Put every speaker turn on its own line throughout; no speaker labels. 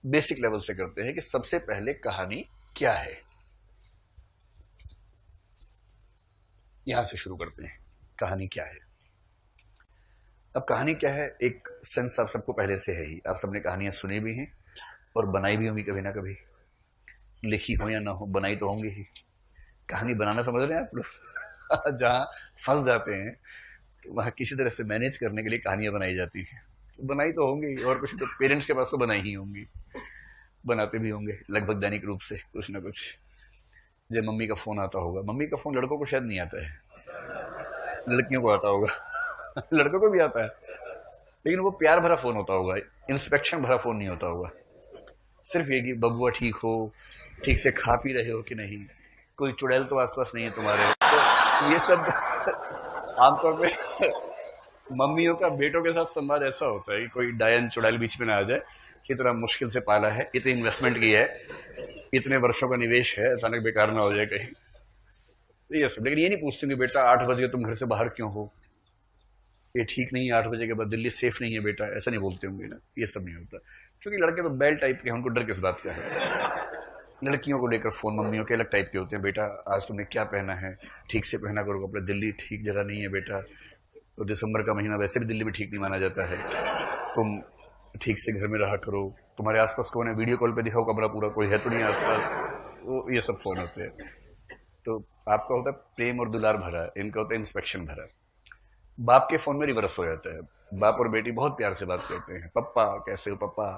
Basic level से करते हैं कि सबसे पहले कहानी क्या है, यहां से शुरू करते हैं। कहानी क्या है? अब कहानी क्या है, एक सेंस आप सबको पहले से है ही। आप सबने कहानियां सुनी भी हैं और बनाई भी होंगी कभी ना कभी, लिखी हो या ना हो, बनाई तो होंगी ही। कहानी बनाना समझ रहे हैं आप लोग जहां फंस जाते हैं तो वहां किसी तरह से मैनेज करने के लिए कहानियां बनाई जाती हैं। तो बनाई तो होंगी, और कुछ तो पेरेंट्स के पास तो बनाई ही होंगी, बनाते भी होंगे लगभग दैनिक रूप से कुछ ना कुछ। जब मम्मी का फोन आता होगा, मम्मी का फोन लड़कों को शायद नहीं आता है, लड़कियों को आता होगा लड़कों को भी आता है, लेकिन वो प्यार भरा फोन होता होगा, इंस्पेक्शन भरा फोन नहीं होता होगा। सिर्फ ये कि बबुआ ठीक हो, ठीक से खा पी रहे हो कि नहीं, कोई चुड़ैल तो आसपास नहीं है तुम्हारे। तो ये सब आमतौर पे मम्मियों का बेटों के साथ संवाद ऐसा होता है कि कोई डायन चुड़ैल बीच में ना आ जाए, इतना मुश्किल से पाला है, इतनी इन्वेस्टमेंट की है, इतने वर्षों का निवेश है, अचानक बेकार ना हो जाए कहीं। तो ये सब, लेकिन ये नहीं पूछते कि बेटा 8 बजे तुम घर से बाहर क्यों हो, ये ठीक नहीं है, 8 बजे के बाद दिल्ली सेफ नहीं है बेटा, ऐसा नहीं बोलते होंगे ना। ये सब नहीं होता, क्योंकि लड़के तो बेल टाइप के हैं, उनको डर किस बात का है। लड़कियों को लेकर फोन मम्मियों के अलग टाइप के होते हैं, बेटा आज तुमने क्या पहना है, ठीक से पहना करो कपड़े, दिल्ली ठीक जगह नहीं है बेटा, तो दिसंबर का महीना वैसे भी दिल्ली में ठीक नहीं माना जाता है, तुम ठीक से घर में रहा करो, तुम्हारे आसपास कौन है, वीडियो कॉल पे दिखाओ कमरा पूरा, कोई है तो नहीं आसपास। वो ये सब फोन होते हैं। तो आपका होता है प्रेम और दुलार भरा, इनका होता है इंस्पेक्शन भरा। बाप के फोन में रिवर्स हो जाता है, बाप और बेटी बहुत प्यार से बात करते हैं, पप्पा कैसे हो पप्पा,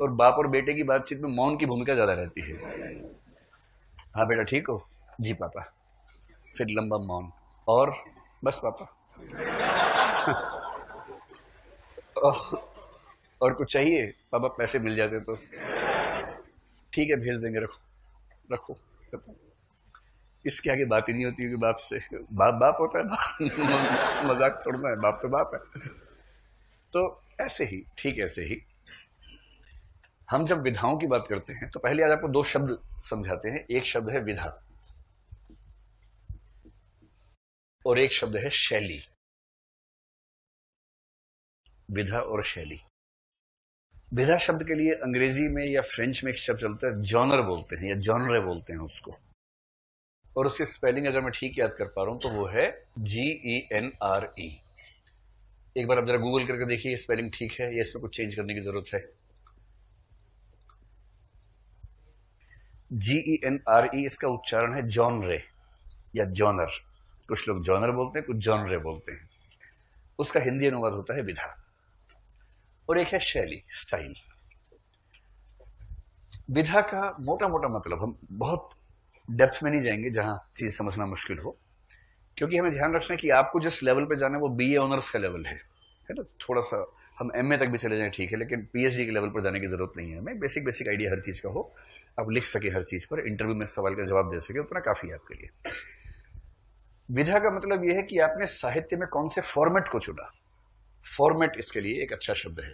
और बाप और बेटे की बातचीत में मौन की भूमिका ज्यादा रहती है। हाँ बेटा ठीक हो, जी पापा, फिर लंबा मौन, और बस पापा और कुछ चाहिए पापा, पैसे मिल जाते तो ठीक है भेज देंगे, रखो रखो। इसके आगे बात ही नहीं होती कि बाप से, बाप बाप होता है बाप मजाक छोड़ना है, बाप तो बाप है। तो ऐसे ही, ठीक ऐसे ही हम जब विधाओं की बात करते हैं तो पहले आज आपको दो शब्द समझाते हैं। एक शब्द है विधा और एक शब्द है शैली। विधा और शैली। विधा शब्द के लिए अंग्रेजी में या फ्रेंच में एक शब्द चलता है, जॉनर बोलते हैं या जॉनरे बोलते हैं उसको, और उसकी स्पेलिंग अगर मैं ठीक याद कर पा रहा हूं तो वो है GENRE। एक बार आप जरा गूगल करके देखिए स्पेलिंग ठीक है या इसमें कुछ चेंज करने की जरूरत है। GENRE, इसका उच्चारण है जॉनरे या जॉनर। कुछ लोग जॉनर बोलते हैं, कुछ जॉनरे बोलते हैं। उसका हिंदी अनुवाद होता है विधा। और एक है शैली, स्टाइल। विधा का मोटा मोटा मतलब, हम बहुत डेप्थ में नहीं जाएंगे जहां चीज समझना मुश्किल हो, क्योंकि हमें ध्यान रखना है कि आपको जिस लेवल पे जाना है वो BA ऑनर्स का लेवल है ना। थोड़ा सा हम MA तक भी चले जाएं ठीक है, लेकिन PhD के लेवल पर जाने की जरूरत नहीं है हमें। बेसिक बेसिक आइडिया हर चीज का हो, आप लिख सके हर चीज पर, इंटरव्यू में सवाल का जवाब दे सके, उतना काफी है आपके लिए। विधा का मतलब यह है कि आपने साहित्य में कौन से फॉर्मेट को चुना। फॉर्मेट इसके लिए एक अच्छा शब्द है।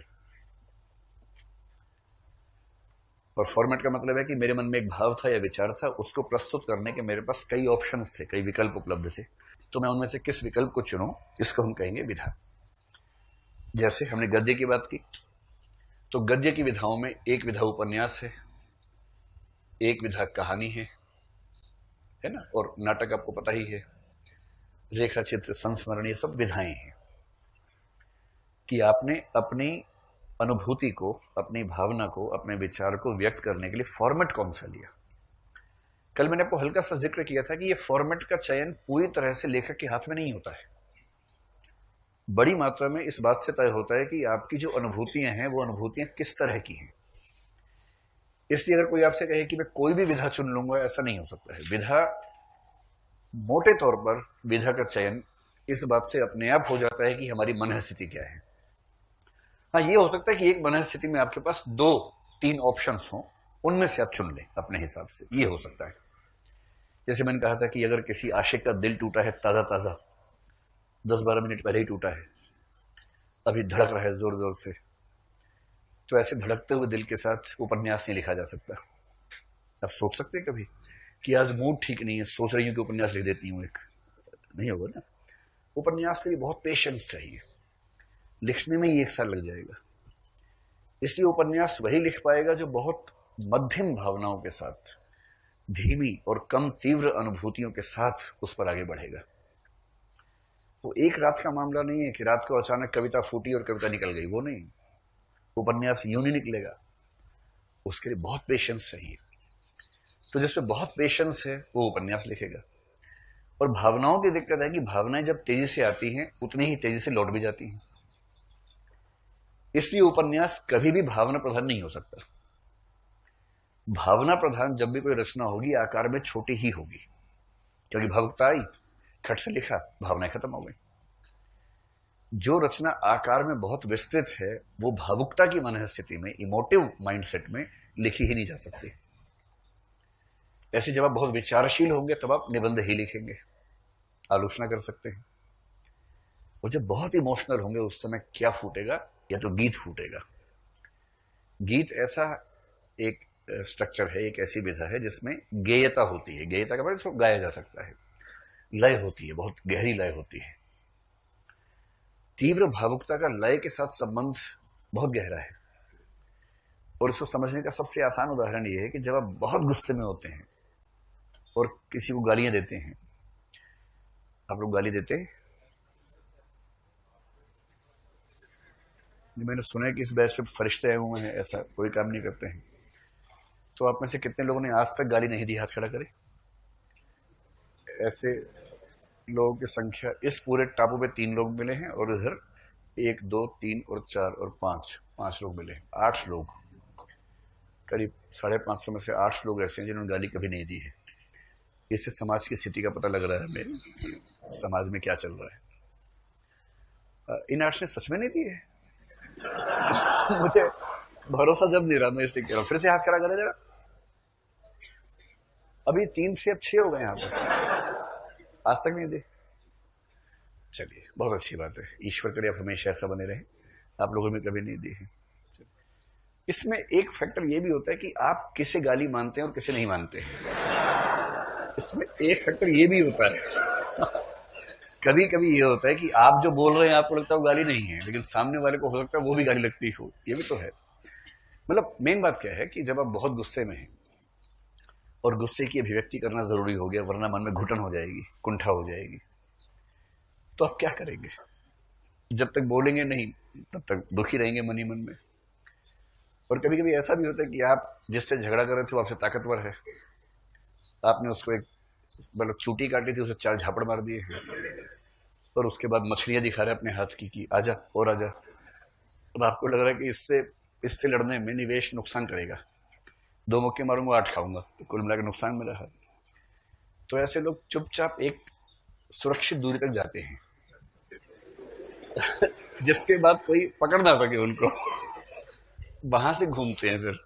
और फॉर्मेट का मतलब है कि मेरे मन में एक भाव था या विचार था, उसको प्रस्तुत करने के मेरे पास कई ऑप्शन थे, कई विकल्प उपलब्ध थे, तो मैं उनमें से किस विकल्प को चुनूं, इसको हम कहेंगे विधा। जैसे हमने गद्य की बात की, तो गद्य की विधाओं में एक विधा उपन्यास है, एक विधा कहानी है ना, और नाटक आपको पता ही है, रेखा चित्र, संस्मरण, ये सब विधाएं हैं कि आपने अपनी अनुभूति को, अपनी भावना को, अपने विचार को व्यक्त करने के लिए फॉर्मेट कौन सा लिया। कल मैंने आपको हल्का सा जिक्र किया था कि ये फॉर्मेट का चयन पूरी तरह से लेखक के हाथ में नहीं होता है। बड़ी मात्रा में इस बात से तय होता है कि आपकी जो अनुभूतियां हैं वो अनुभूतियां किस तरह की हैं। इसलिए अगर कोई आपसे कहे कि मैं कोई भी विधा चुन लूंगा, ऐसा नहीं हो सकता है। विधा, मोटे तौर पर विधा का चयन इस बात से अपने आप हो जाता है कि हमारी मन स्थिति क्या है। हाँ, ये हो सकता है कि एक मन स्थिति में आपके पास 2-3 ऑप्शंस हों, उनमें से आप चुन लें अपने हिसाब से, ये हो सकता है। जैसे मैंने कहा था कि अगर किसी आशिक का दिल टूटा है ताजा ताजा, 10-12 मिनट पहले ही टूटा है, अभी धड़क रहा है जोर जोर से, तो ऐसे धड़कते हुए दिल के साथ उपन्यास नहीं लिखा जा सकता। आप सोच सकते हैं कभी कि आज मूड ठीक नहीं है, सोच रही हूं कि उपन्यास लिख देती हूं एक, नहीं होगा ना। उपन्यास के लिए बहुत पेशेंस चाहिए, लिखने में ही 1 साल लग जाएगा। इसलिए उपन्यास वही लिख पाएगा जो बहुत मध्यम भावनाओं के साथ, धीमी और कम तीव्र अनुभूतियों के साथ उस पर आगे बढ़ेगा। वो एक रात का मामला नहीं है कि रात को अचानक कविता फूटी और कविता निकल गई, वो नहीं। उपन्यास यूं नहीं निकलेगा, उसके लिए बहुत पेशेंस चाहिए। तो जिसपे बहुत पेशेंस है वो उपन्यास लिखेगा। और भावनाओं की दिक्कत है कि भावनाएं जब तेजी से आती हैं उतनी ही तेजी से लौट भी जाती हैं। इसलिए उपन्यास कभी भी भावना प्रधान नहीं हो सकता। भावना प्रधान जब भी कोई रचना होगी आकार में छोटी ही होगी, क्योंकि भावुकता आई, खट से लिखा, भावनाएं खत्म हो गई। जो रचना आकार में बहुत विस्तृत है वो भावुकता की मनःस्थिति में, इमोटिव माइंडसेट में लिखी ही नहीं जा सकती। ऐसे जब आप बहुत विचारशील होंगे तब आप निबंध ही लिखेंगे, आलोचना कर सकते हैं। और जब बहुत इमोशनल होंगे उस समय क्या फूटेगा? या तो गीत फूटेगा। गीत ऐसा एक स्ट्रक्चर है, एक ऐसी विधा है जिसमें गेयता होती है। गेयता का मतलब इसको गाया जा सकता है। लय होती है, बहुत गहरी लय होती है। तीव्र भावुकता का लय के साथ संबंध बहुत गहरा है। और इसको समझने का सबसे आसान उदाहरण यह है कि जब आप बहुत गुस्से में होते हैं और किसी को गालियां देते हैं। आप लोग गाली देते हैं? मैंने सुना है कि इस बैच पे फरिश्ते आए हुए हैं, ऐसा कोई काम नहीं करते हैं। तो आप में से कितने लोगों ने आज तक गाली नहीं दी? हाथ खड़ा करें। ऐसे लोगों की संख्या इस पूरे टापू पे 3 लोग मिले हैं और इधर 1, 2, 3 और 4 और 5 लोग मिले हैं। 8 लोग, करीब 550 में से 8 लोग ऐसे हैं जिन्होंने गाली कभी नहीं दी है। इससे समाज की स्थिति का पता लग रहा है हमें, समाज में क्या चल रहा है। इन 8 ने सच में नहीं दी है। मुझे भरोसा जब नहीं रहा, मैं इसलिए कह रहा हूं। फिर से हाथ खड़ा करें जरा। अभी 3 से अब 6 हो गए यहाँ पर, आज तक नहीं दी। चलिए, बहुत अच्छी बात है। ईश्वर करे आप हमेशा ऐसा बने रहे। आप लोगों में कभी नहीं दी है। इसमें एक फैक्टर ये भी होता है कि आप किसे गाली मानते हैं और किसे नहीं मानते हैं। इसमें एक फैक्टर ये भी होता है कभी कभी ये होता है कि आप जो बोल रहे हैं आपको लगता है वो गाली नहीं है, लेकिन सामने वाले को हो सकता है वो भी गाली लगती हो। ये भी तो है। मतलब मेन बात क्या है कि जब आप बहुत गुस्से में हैं और गुस्से की अभिव्यक्ति करना जरूरी हो गया, वरना मन में घुटन हो जाएगी, कुंठा हो जाएगी, तो आप क्या करेंगे? जब तक बोलेंगे नहीं तब तक दुखी रहेंगे मन ही मन में। और कभी कभी ऐसा भी होता है कि आप जिससे झगड़ा कर रहे थे वो आपसे ताकतवर है, आपने उसको एक मतलब चूटी काटी थी, उसे 4 झापड़ मार दिए, और उसके बाद मछलियां दिखा रहे अपने हाथ की कि आजा और आजा। अब आपको लग रहा है कि इससे लड़ने में निवेश नुकसान करेगा, 2 मुक्के मारूंगा 8 खाऊंगा, तो कुल मिलाकर नुकसान में रहा। तो ऐसे लोग चुपचाप एक सुरक्षित दूरी तक जाते हैं जिसके बाद कोई पकड़ ना सके उनको, वहां से घूमते हैं फिर।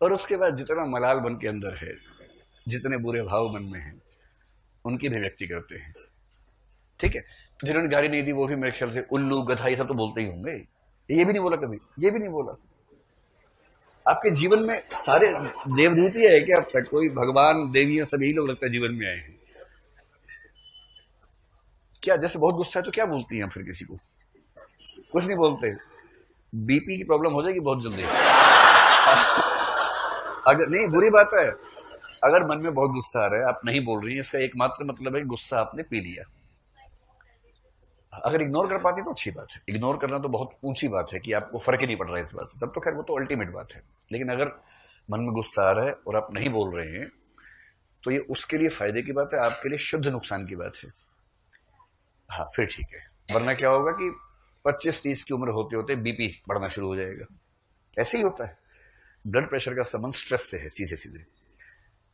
और उसके बाद जितना मलाल मन के अंदर है, जितने बुरे भाव मन में हैं, उनकी अभिव्यक्ति करते हैं। ठीक है। तो जिन्होंने गाली नहीं दी वो भी मेरे ख्याल से उल्लू, गधा ये सब तो बोलते ही होंगे। ये भी नहीं बोला कभी, ये भी नहीं बोला। आपके जीवन में सारे देवदूत ही है क्या अब तक? कोई भगवान, देवियां, सभी लोग लगता है जीवन में आए हैं क्या? जैसे बहुत गुस्सा है तो क्या बोलती हैं फिर किसी को? कुछ नहीं बोलते। बीपी की प्रॉब्लम हो जाएगी बहुत जल्दी। अगर नहीं, बुरी बात है, अगर मन में बहुत गुस्सा आ रहा है, आप नहीं बोल रही हैं, इसका एकमात्र मतलब है गुस्सा आपने पी लिया। अगर इग्नोर कर पाती तो अच्छी बात है। इग्नोर करना तो बहुत ऊंची बात है कि आपको फर्क ही नहीं पड़ रहा है इस बात से, तब तो खैर वो तो अल्टीमेट बात है। लेकिन अगर मन में गुस्सा आ रहा है और आप नहीं बोल रहे हैं तो ये उसके लिए फायदे की बात है, आपके लिए शुद्ध नुकसान की बात है। हाँ, फिर ठीक है। वरना क्या होगा कि 25-30 की उम्र होते होते बीपी बढ़ना शुरू हो जाएगा। ऐसे ही होता है। ब्लड प्रेशर का संबंध स्ट्रेस से है, सीधे सीधे।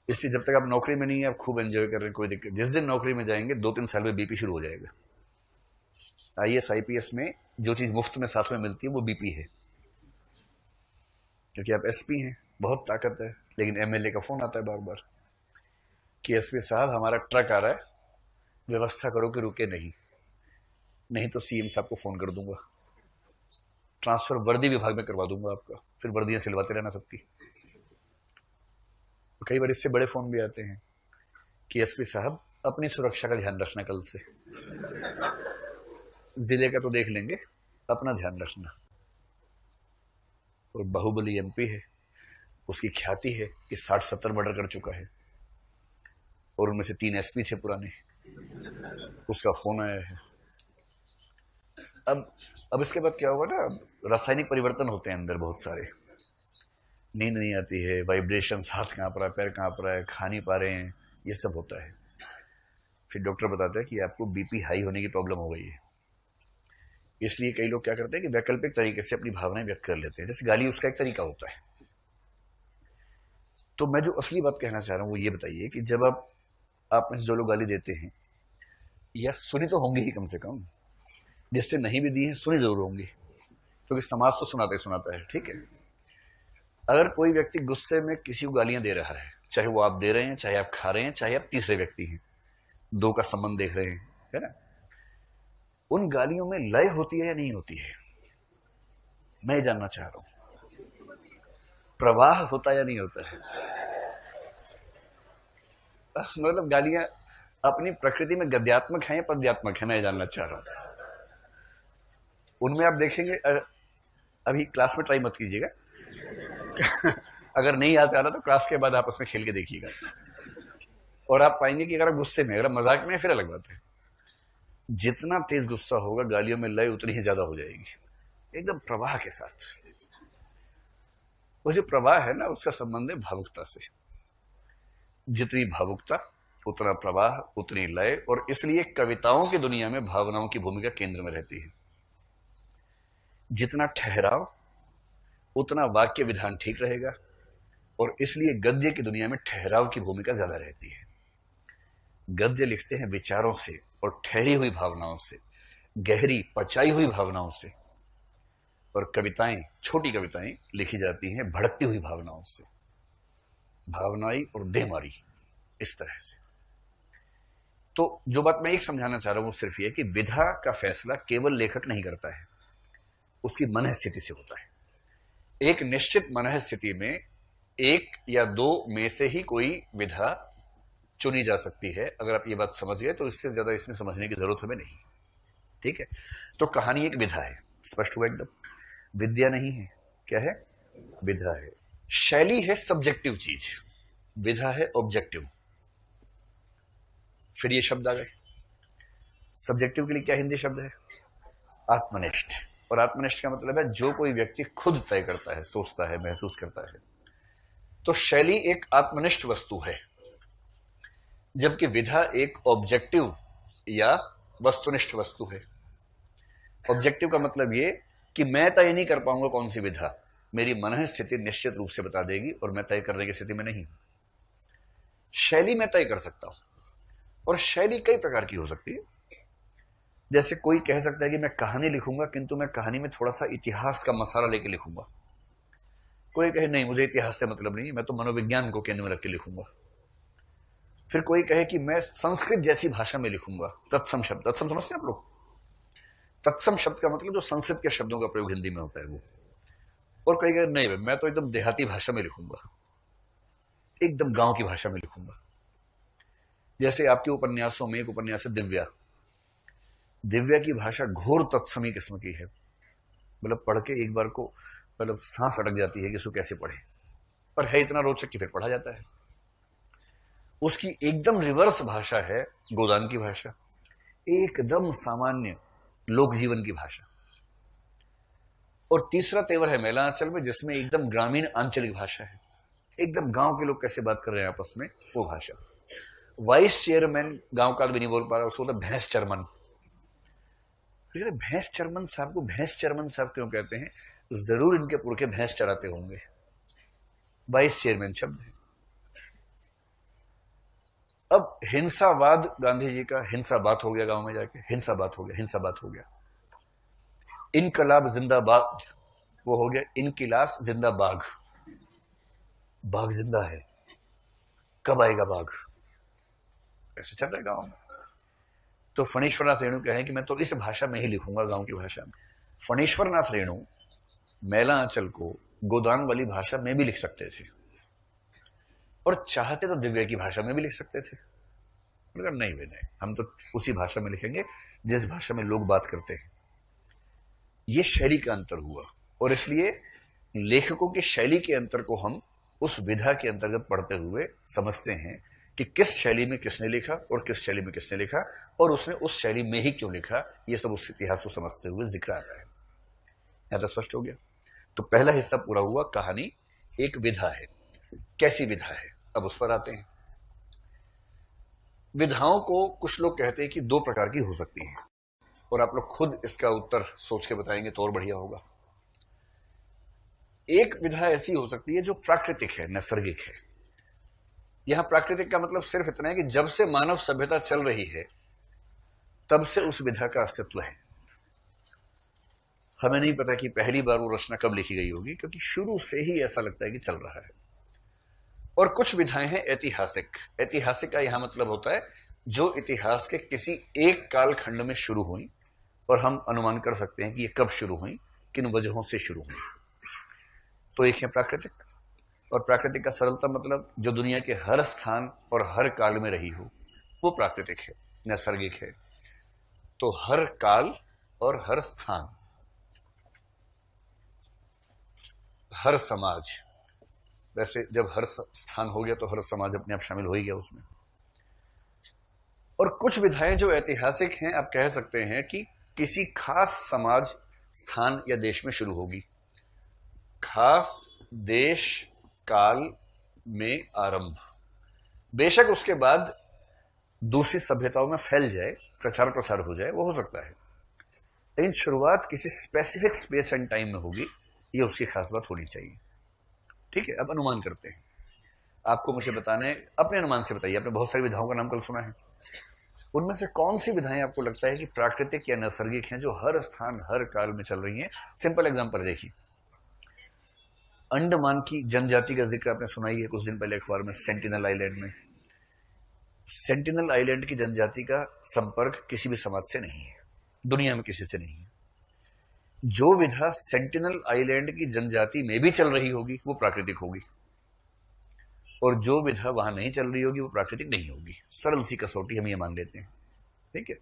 इसलिए जब तक आप नौकरी में नहीं है, आप खूब एंजॉय कर रहे हैं, कोई दिक्कत। जिस दिन नौकरी में जाएंगे 2-3 साल में बीपी शुरू हो जाएगा। IAS IPS में जो चीज मुफ्त में साथ में मिलती है वो बीपी है, क्योंकि आप SP हैं, बहुत ताकत है। लेकिन MLA का फोन आता है बार बार कि SP साहब हमारा ट्रक आ रहा है, व्यवस्था करो कि रुके नहीं तो CM साहब को फोन कर दूंगा, ट्रांसफर वर्दी विभाग में करवा दूंगा आपका, फिर वर्दियां सिलवाते रहना सबकी। कई बार इससे बड़े फोन भी आते हैं कि SP साहब अपनी सुरक्षा का ध्यान रखना, कल से जिले का तो देख लेंगे, अपना ध्यान रखना। और बाहुबली एमपी है, उसकी ख्याति है कि 60-70 मर्डर कर चुका है, और उनमें से 3 एसपी थे पुराने। उसका फोन आया है। अब इसके बाद क्या होगा ना, रासायनिक परिवर्तन होते हैं अंदर बहुत सारे। नींद नहीं आती है, वाइब्रेशंस, हाथ कांप रहा है, पैर कांप रहा है, खा नहीं पा रहे हैं, ये सब होता है। फिर डॉक्टर बताता है कि आपको बीपी हाई होने की प्रॉब्लम हो गई है। इसलिए कई लोग क्या करते हैं कि वैकल्पिक तरीके से अपनी भावनाएं व्यक्त कर लेते हैं, जैसे गाली उसका एक तरीका होता है। तो मैं जो असली बात कहना चाह रहा हूं वो ये बताइए कि जब आप में से जो लोग गाली देते हैं, या सुनी तो होंगी ही कम से कम, जिससे नहीं भी दी है सुनी जरूर होंगी, क्योंकि समाज तो सुनाता ही सुनाता है, ठीक है। अगर कोई व्यक्ति गुस्से में किसी को गालियां दे रहा है, चाहे वो आप दे रहे हैं, चाहे आप खा रहे हैं, चाहे आप तीसरे व्यक्ति हैं, दो का संबंध देख रहे हैं, है ना, उन गालियों में लय होती है या नहीं होती है, मैं जानना चाह रहा हूं। प्रवाह होता या नहीं होता है? मतलब गालियां अपनी प्रकृति में गद्यात्मक है या पद्यात्मक है, मैं जानना चाह रहा हूं। उनमें आप देखेंगे, अभी क्लास में ट्राई मत कीजिएगा अगर नहीं याद आ रहा तो क्लास के बाद आप उसमें खेल के देखिएगा, और आप पाएंगे कि अगर गुस्से में, अगर मजाक में, फिर अलग बात है। जितना तेज गुस्सा होगा, गालियों में लय उतनी ही ज्यादा हो जाएगी, एकदम प्रवाह के साथ। वो जो प्रवाह है ना, उसका संबंध है भावुकता से। जितनी भावुकता उतना प्रवाह, उतनी लय, और इसलिए कविताओं की दुनिया में भावनाओं की भूमिका केंद्र में रहती है। जितना ठहराव उतना वाक्य विधान ठीक रहेगा, और इसलिए गद्य की दुनिया में ठहराव की भूमिका ज्यादा रहती है। गद्य लिखते हैं विचारों से और ठहरी हुई भावनाओं से, गहरी पचाई हुई भावनाओं से, और कविताएं, छोटी कविताएं लिखी जाती हैं भड़कती हुई भावनाओं से, भावनाई और देहमारी, इस तरह से। तो जो बात मैं एक समझाना चाह रहा हूं वो सिर्फ ये कि विधा का फैसला केवल लेखक नहीं करता है, उसकी मन स्थिति से होता है। एक निश्चित मन स्थिति में एक या दो में से ही कोई विधा चुनी जा सकती है। अगर आप ये बात समझ गए तो इससे ज्यादा इसमें समझने की जरूरत हमें नहीं, ठीक है। तो कहानी एक विधा है, स्पष्ट हुआ एकदम। विद्या नहीं है, क्या है? विधा है। शैली है सब्जेक्टिव चीज, विधा है ऑब्जेक्टिव। फिर ये शब्द आ गए। सब्जेक्टिव के लिए क्या हिंदी शब्द है? आत्मनिष्ठ। और आत्मनिष्ठ का मतलब है जो कोई व्यक्ति खुद तय करता है, सोचता है, महसूस करता है। तो शैली एक आत्मनिष्ठ वस्तु है, जबकि विधा एक ऑब्जेक्टिव या वस्तुनिष्ठ वस्तु है। ऑब्जेक्टिव का मतलब ये कि मैं तय नहीं कर पाऊंगा कौन सी विधा, मेरी मन स्थिति निश्चित रूप से बता देगी, और मैं तय करने की स्थिति में नहीं। शैली मैं तय कर सकता हूं, और शैली कई प्रकार की हो सकती है। जैसे कोई कह सकता है कि मैं कहानी लिखूंगा, किंतु मैं कहानी में थोड़ा सा इतिहास का मसाला लेके लिखूंगा। कोई कहे नहीं, मुझे इतिहास से मतलब नहीं, मैं तो मनोविज्ञान को केंद्र में रख के लिखूंगा। फिर कोई कहे कि मैं संस्कृत जैसी भाषा में लिखूंगा, तत्सम शब्द, तत्सम समझते हैं आप लोग? तत्सम शब्द का मतलब जो संस्कृत के शब्दों का प्रयोग हिंदी में होता है वो। और कोई कहे नहीं, मैं तो एकदम देहाती भाषा में लिखूंगा, एकदम गांव की भाषा में लिखूंगा। जैसे आपके उपन्यासों में एक उपन्यास है दिव्या। दिव्या की भाषा घोर तत्समी किस्म की है, मतलब पढ़ के एक बार को मतलब सांस अटक जाती है कि इसको कैसे पढ़े, पर है इतना रोचक कि फिर पढ़ा जाता है। उसकी एकदम रिवर्स भाषा है गोदान की भाषा, एकदम सामान्य लोक जीवन की भाषा। और तीसरा तेवर है मेलांचल में, जिसमें एकदम ग्रामीण आंचलिक भाषा है, एकदम गांव के लोग कैसे बात कर रहे हैं आपस में, वो भाषा। वाइस चेयरमैन गांव का भी नहीं बोल पा रहा, उसको बोलता भैंस चरमन। भैंस चरमन साहब को भैंस चरमन साहब क्यों कहते हैं? जरूर इनके पुरखे भैंस चराते होंगे। वाइस चेयरमैन शब्द है। अब हिंसावाद, गांधी जी का हिंसा बात हो गया, गांव में जाके हिंसा बात हो गया, हिंसा बात हो गया। इनकलाब जिंदाबाद, वो हो गया इनकिलास जिंदाबाग। बाघ जिंदा है, कब आएगा बाघ, ऐसे चल रहा है गांव में। तो फणीश्वरनाथ रेणु कहे कि मैं तो इस भाषा में ही लिखूंगा, गांव की भाषा में। फणीश्वरनाथ रेणु मेलांचल को गोदान वाली भाषा में भी लिख सकते थे, और चाहते तो दिव्या की भाषा में भी लिख सकते थे, मगर नहीं वे नहीं, हम तो उसी भाषा में लिखेंगे जिस भाषा में लोग बात करते हैं। ये शैली का अंतर हुआ, और इसलिए लेखकों की शैली के अंतर को हम उस विधा के अंतर्गत पढ़ते हुए समझते हैं कि किस शैली में किसने लिखा और किस शैली में किसने लिखा और उसने उस शैली में ही क्यों लिखा, ये सब उस इतिहास को समझते हुए जिक्र आता है। यहां तक स्पष्ट हो गया। तो पहला हिस्सा पूरा हुआ, कहानी एक विधा है। कैसी विधा है, अब उस पर आते हैं। विधाओं को कुछ लोग कहते हैं कि दो प्रकार की हो सकती हैं, और आप लोग खुद इसका उत्तर सोच के बताएंगे तो और बढ़िया होगा। एक विधा ऐसी हो सकती है जो प्राकृतिक है, नैसर्गिक है। यहां प्राकृतिक का मतलब सिर्फ इतना है कि जब से मानव सभ्यता चल रही है तब से उस विधा का अस्तित्व है। हमें नहीं पता कि पहली बार वो रचना कब लिखी गई होगी, क्योंकि शुरू से ही ऐसा लगता है कि चल रहा है। और कुछ विधाएं हैं ऐतिहासिक। ऐतिहासिक का यहां मतलब होता है जो इतिहास के किसी एक कालखंड में शुरू हुई और हम अनुमान कर सकते हैं कि ये कब शुरू हुई, किन वजहों से शुरू हुई। तो एक है प्राकृतिक, और प्राकृतिक का सरलता मतलब जो दुनिया के हर स्थान और हर काल में रही हो वो प्राकृतिक है, नैसर्गिक है। तो हर काल और हर स्थान, हर समाज, वैसे जब हर स्थान हो गया तो हर समाज अपने आप शामिल हो ही गया उसमें। और कुछ विधाएं जो ऐतिहासिक हैं, आप कह सकते हैं कि किसी खास समाज, स्थान या देश में शुरू होगी, खास देश काल में आरंभ। बेशक उसके बाद दूसरी सभ्यताओं में फैल जाए, प्रचार प्रसार हो जाए, वो हो सकता है, लेकिन शुरुआत किसी स्पेसिफिक स्पेस एंड टाइम में होगी, ये उसकी खास बात होनी चाहिए। ठीक है, अब अनुमान करते हैं। आपको मुझे बताना है, अपने अनुमान से बताइए। आपने बहुत सारी विधाओं का नाम कल सुना है, उनमें से कौन सी विधाएं आपको लगता है कि प्राकृतिक या नैसर्गिक हैं, जो हर स्थान हर काल में चल रही हैं। सिंपल एग्जांपल देखिए, अंडमान की जनजाति का जिक्र आपने सुना ही है कुछ दिन पहले अखबार में, सेंटिनल आइलैंड में। सेंटिनल आइलैंड की जनजाति का संपर्क किसी भी समाज से नहीं है, दुनिया में किसी से नहीं है। जो विधा सेंटिनल आइलैंड की जनजाति में भी चल रही होगी वो प्राकृतिक होगी, और जो विधा वहां नहीं चल रही होगी वो प्राकृतिक नहीं होगी। सरल सी कसौटी हम ये मान लेते हैं। ठीक है,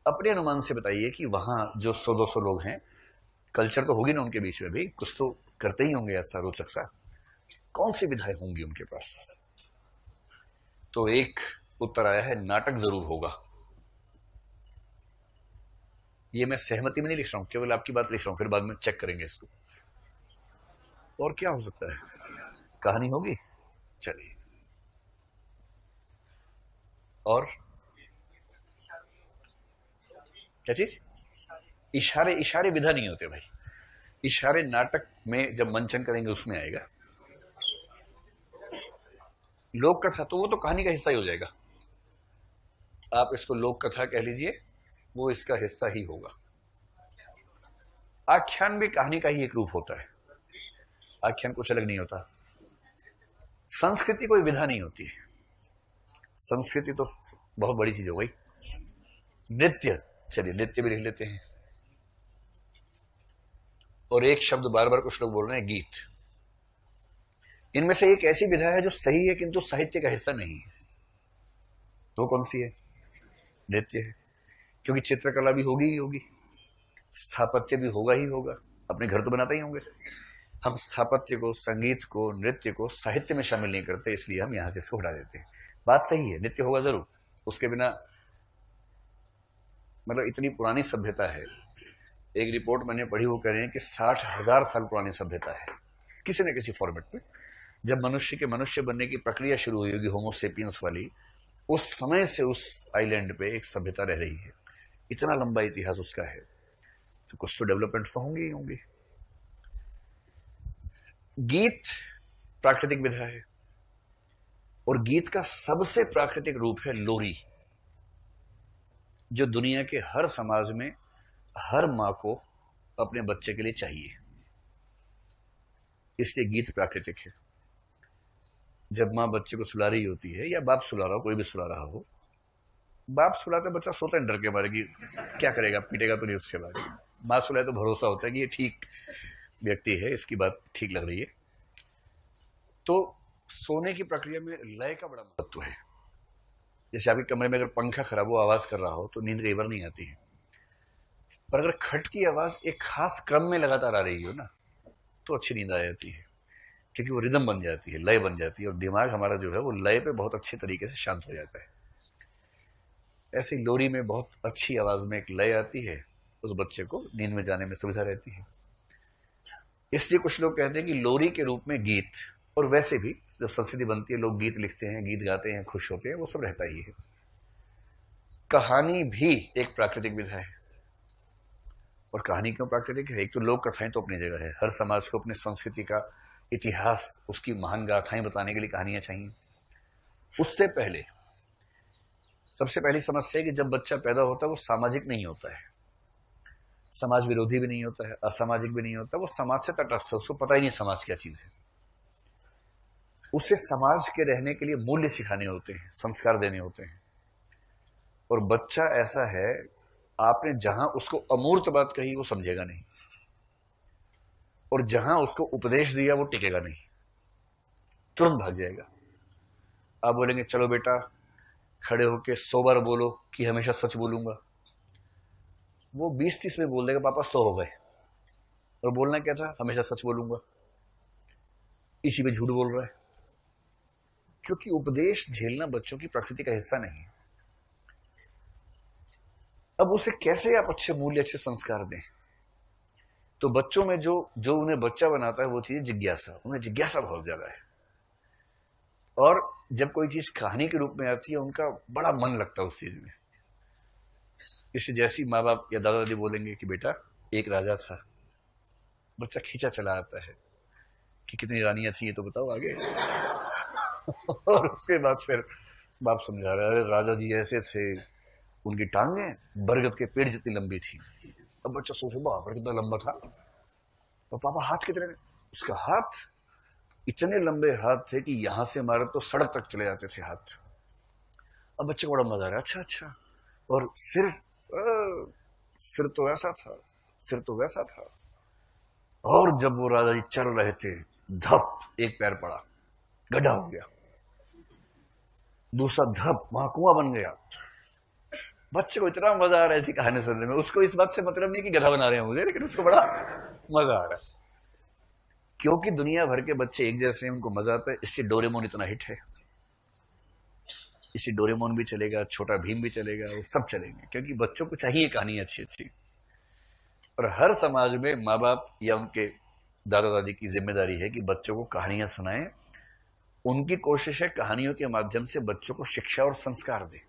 अपने अनुमान से बताइए कि वहां जो 100-200 लोग हैं, कल्चर तो होगी ना उनके बीच में भी, कुछ तो करते ही होंगे ऐसा रोचक सा, कौन सी विधाएं होंगी उनके पास। तो एक उत्तर आया है, नाटक जरूर होगा। ये मैं सहमति में नहीं लिख रहा हूं, केवल आपकी बात लिख रहा हूं, फिर बाद में चेक करेंगे इसको। और क्या हो सकता है, कहानी होगी। चलिए, और क्या चीज, इशारे। इशारे विधा नहीं होते भाई, इशारे नाटक में जब मंचन करेंगे उसमें आएगा। लोक कथा तो वो तो कहानी का हिस्सा ही हो जाएगा, आप इसको लोक कथा कह लीजिए, वो इसका हिस्सा ही होगा। आख्यान भी कहानी का ही एक रूप होता है, आख्यान कुछ अलग नहीं होता। संस्कृति कोई विधा नहीं होती है, संस्कृति तो बहुत बड़ी चीज हो गई। नृत्य, चलिए नृत्य भी लिख लेते हैं। और एक शब्द बार बार कुछ लोग बोल रहे हैं, गीत। इनमें से एक ऐसी विधा है जो सही है किंतु साहित्य का हिस्सा नहीं है, तो कौन सी है, नृत्य है। क्योंकि चित्रकला भी होगी ही होगी, स्थापत्य भी होगा ही होगा, अपने घर तो बनाते ही होंगे। हम स्थापत्य को, संगीत को, नृत्य को साहित्य में शामिल नहीं करते, इसलिए हम यहां से इसको हटा देते हैं। बात सही है, नृत्य होगा जरूर, उसके बिना, मतलब इतनी पुरानी सभ्यता है। एक रिपोर्ट मैंने पढ़ी, वो कह रहे हैं कि 60,000 साल पुरानी सभ्यता है, किसी न किसी फॉर्मेट में। जब मनुष्य के मनुष्य बनने की प्रक्रिया शुरू हुई होगी, होमोसेपियंस वाली, उस समय से उस आइलैंड पे एक सभ्यता रह रही है। इतना लंबा इतिहास उसका है, तो कुछ तो डेवलपमेंट तो होंगी ही होंगी। गीत प्राकृतिक विधा है, और गीत का सबसे प्राकृतिक रूप है लोरी, जो दुनिया के हर समाज में हर मां को अपने बच्चे के लिए चाहिए, इसलिए गीत प्राकृतिक है। जब मां बच्चे को सुला रही होती है, या बाप सुला रहा हो, कोई भी सुला रहा हो, बाप सुलाता बच्चा सोता है डर के मारे कि क्या करेगा, पीटेगा तो नहीं उसके बाद। मां सुलाए तो भरोसा होता है कि ये ठीक व्यक्ति है, इसकी बात ठीक लग रही है। तो सोने की प्रक्रिया में लय का बड़ा महत्व है। जैसे आपके कमरे में अगर पंखा खराब हो, आवाज कर रहा हो, तो नींद कई बार नहीं आती है, पर अगर खट की आवाज एक खास क्रम में लगातार आ रही हो ना, तो अच्छी नींद आ जाती है, क्योंकि वो रिदम बन जाती है, लय बन जाती है, और दिमाग हमारा जो है वो लय पे बहुत अच्छे तरीके से शांत हो जाता है। ऐसे ही लोरी में बहुत अच्छी आवाज में एक लय आती है, उस बच्चे को नींद में जाने में सुविधा रहती है। इसलिए कुछ लोग कहते हैं कि लोरी के रूप में गीत, और वैसे भी जब संस्कृति बनती है लोग गीत लिखते हैं, गीत गाते हैं, खुश होते हैं, वो सब रहता ही है। कहानी भी एक प्राकृतिक विधा है। और कहानी क्यों प्राकृतिक है? एक तो लोक कथाएं तो अपनी जगह है, हर समाज को अपनी संस्कृति का इतिहास, उसकी महान गाथाएं बताने के लिए कहानियां चाहिए। उससे पहले सबसे पहली समस्या है कि जब बच्चा पैदा होता है वो सामाजिक नहीं होता है, समाज विरोधी भी नहीं होता है, असामाजिक भी नहीं होता, वो समाज से तटस्थ है, उसको पता ही नहीं समाज क्या चीज है। उसे समाज के रहने के लिए मूल्य सिखाने होते हैं, संस्कार देने होते हैं। और बच्चा ऐसा है, आपने जहां उसको अमूर्त बात कही वो समझेगा नहीं, और जहां उसको उपदेश दिया वो टिकेगा नहीं, तुरंत भाग जाएगा। आप बोलेंगे चलो बेटा खड़े होके 100 बार बोलो कि हमेशा सच बोलूंगा, वो 20-30 में बोल देगा पापा 100 हो गए। और बोलना क्या था? हमेशा सच बोलूंगा। इसी पे झूठ बोल रहा है, क्योंकि उपदेश झेलना बच्चों की प्रकृति का हिस्सा नहीं है। अब उसे कैसे आप अच्छे मूल्य, अच्छे संस्कार दें? तो बच्चों में जो जो उन्हें बच्चा बनाता है वो चीज जिज्ञासा, उन्हें जिज्ञासा बहुत ज्यादा है। और जब कोई चीज कहानी के रूप में आती है उनका बड़ा मन लगता है उस चीज में। इससे जैसी माँ बाप या दादा दादी बोलेंगे कि बेटा एक राजा था, बच्चा खींचा चला आता है कि कितनी रानियां थी ये तो बताओ आगे। और उसके बाद फिर बाप समझा रहा है, अरे राजा जी ऐसे थे, उनकी टांगें बरगद के पेड़ जितनी लंबी थी। अब बच्चा सोचे बाप रे कितना लंबा था, तो पापा हाथ कितने? उसका हाथ इतने लंबे हाथ थे कि यहां से हमारे तो सड़क तक चले जाते थे हाथ। अब बच्चे को बड़ा मजा आ रहा है, अच्छा अच्छा। और सिर तो ऐसा था, सिर तो वैसा था। और जब वो राजा जी चल रहे थे, धप एक पैर पड़ा, गड्ढा हो गया, दूसरा धप वहां कुआं बन गया। बच्चे को इतना मजा आ रहा है ऐसी कहानी सुनने में, उसको इस बात से मतलब नहीं कि गधा बना रहे हैं मुझे, लेकिन उसको बड़ा मजा आ रहा है, क्योंकि दुनिया भर के बच्चे एक जैसे हैं, उनको मजा आता है। इससे डोरेमोन इतना हिट है, इससे डोरेमोन भी चलेगा, छोटा भीम भी चलेगा, वो सब चलेंगे, क्योंकि बच्चों को चाहिए कहानी अच्छी अच्छी। और हर समाज में माँ बाप या उनके दादा दादी की जिम्मेदारी है कि बच्चों को कहानियां सुनाएं। उनकी कोशिश है कहानियों के माध्यम से बच्चों को शिक्षा और संस्कार दें।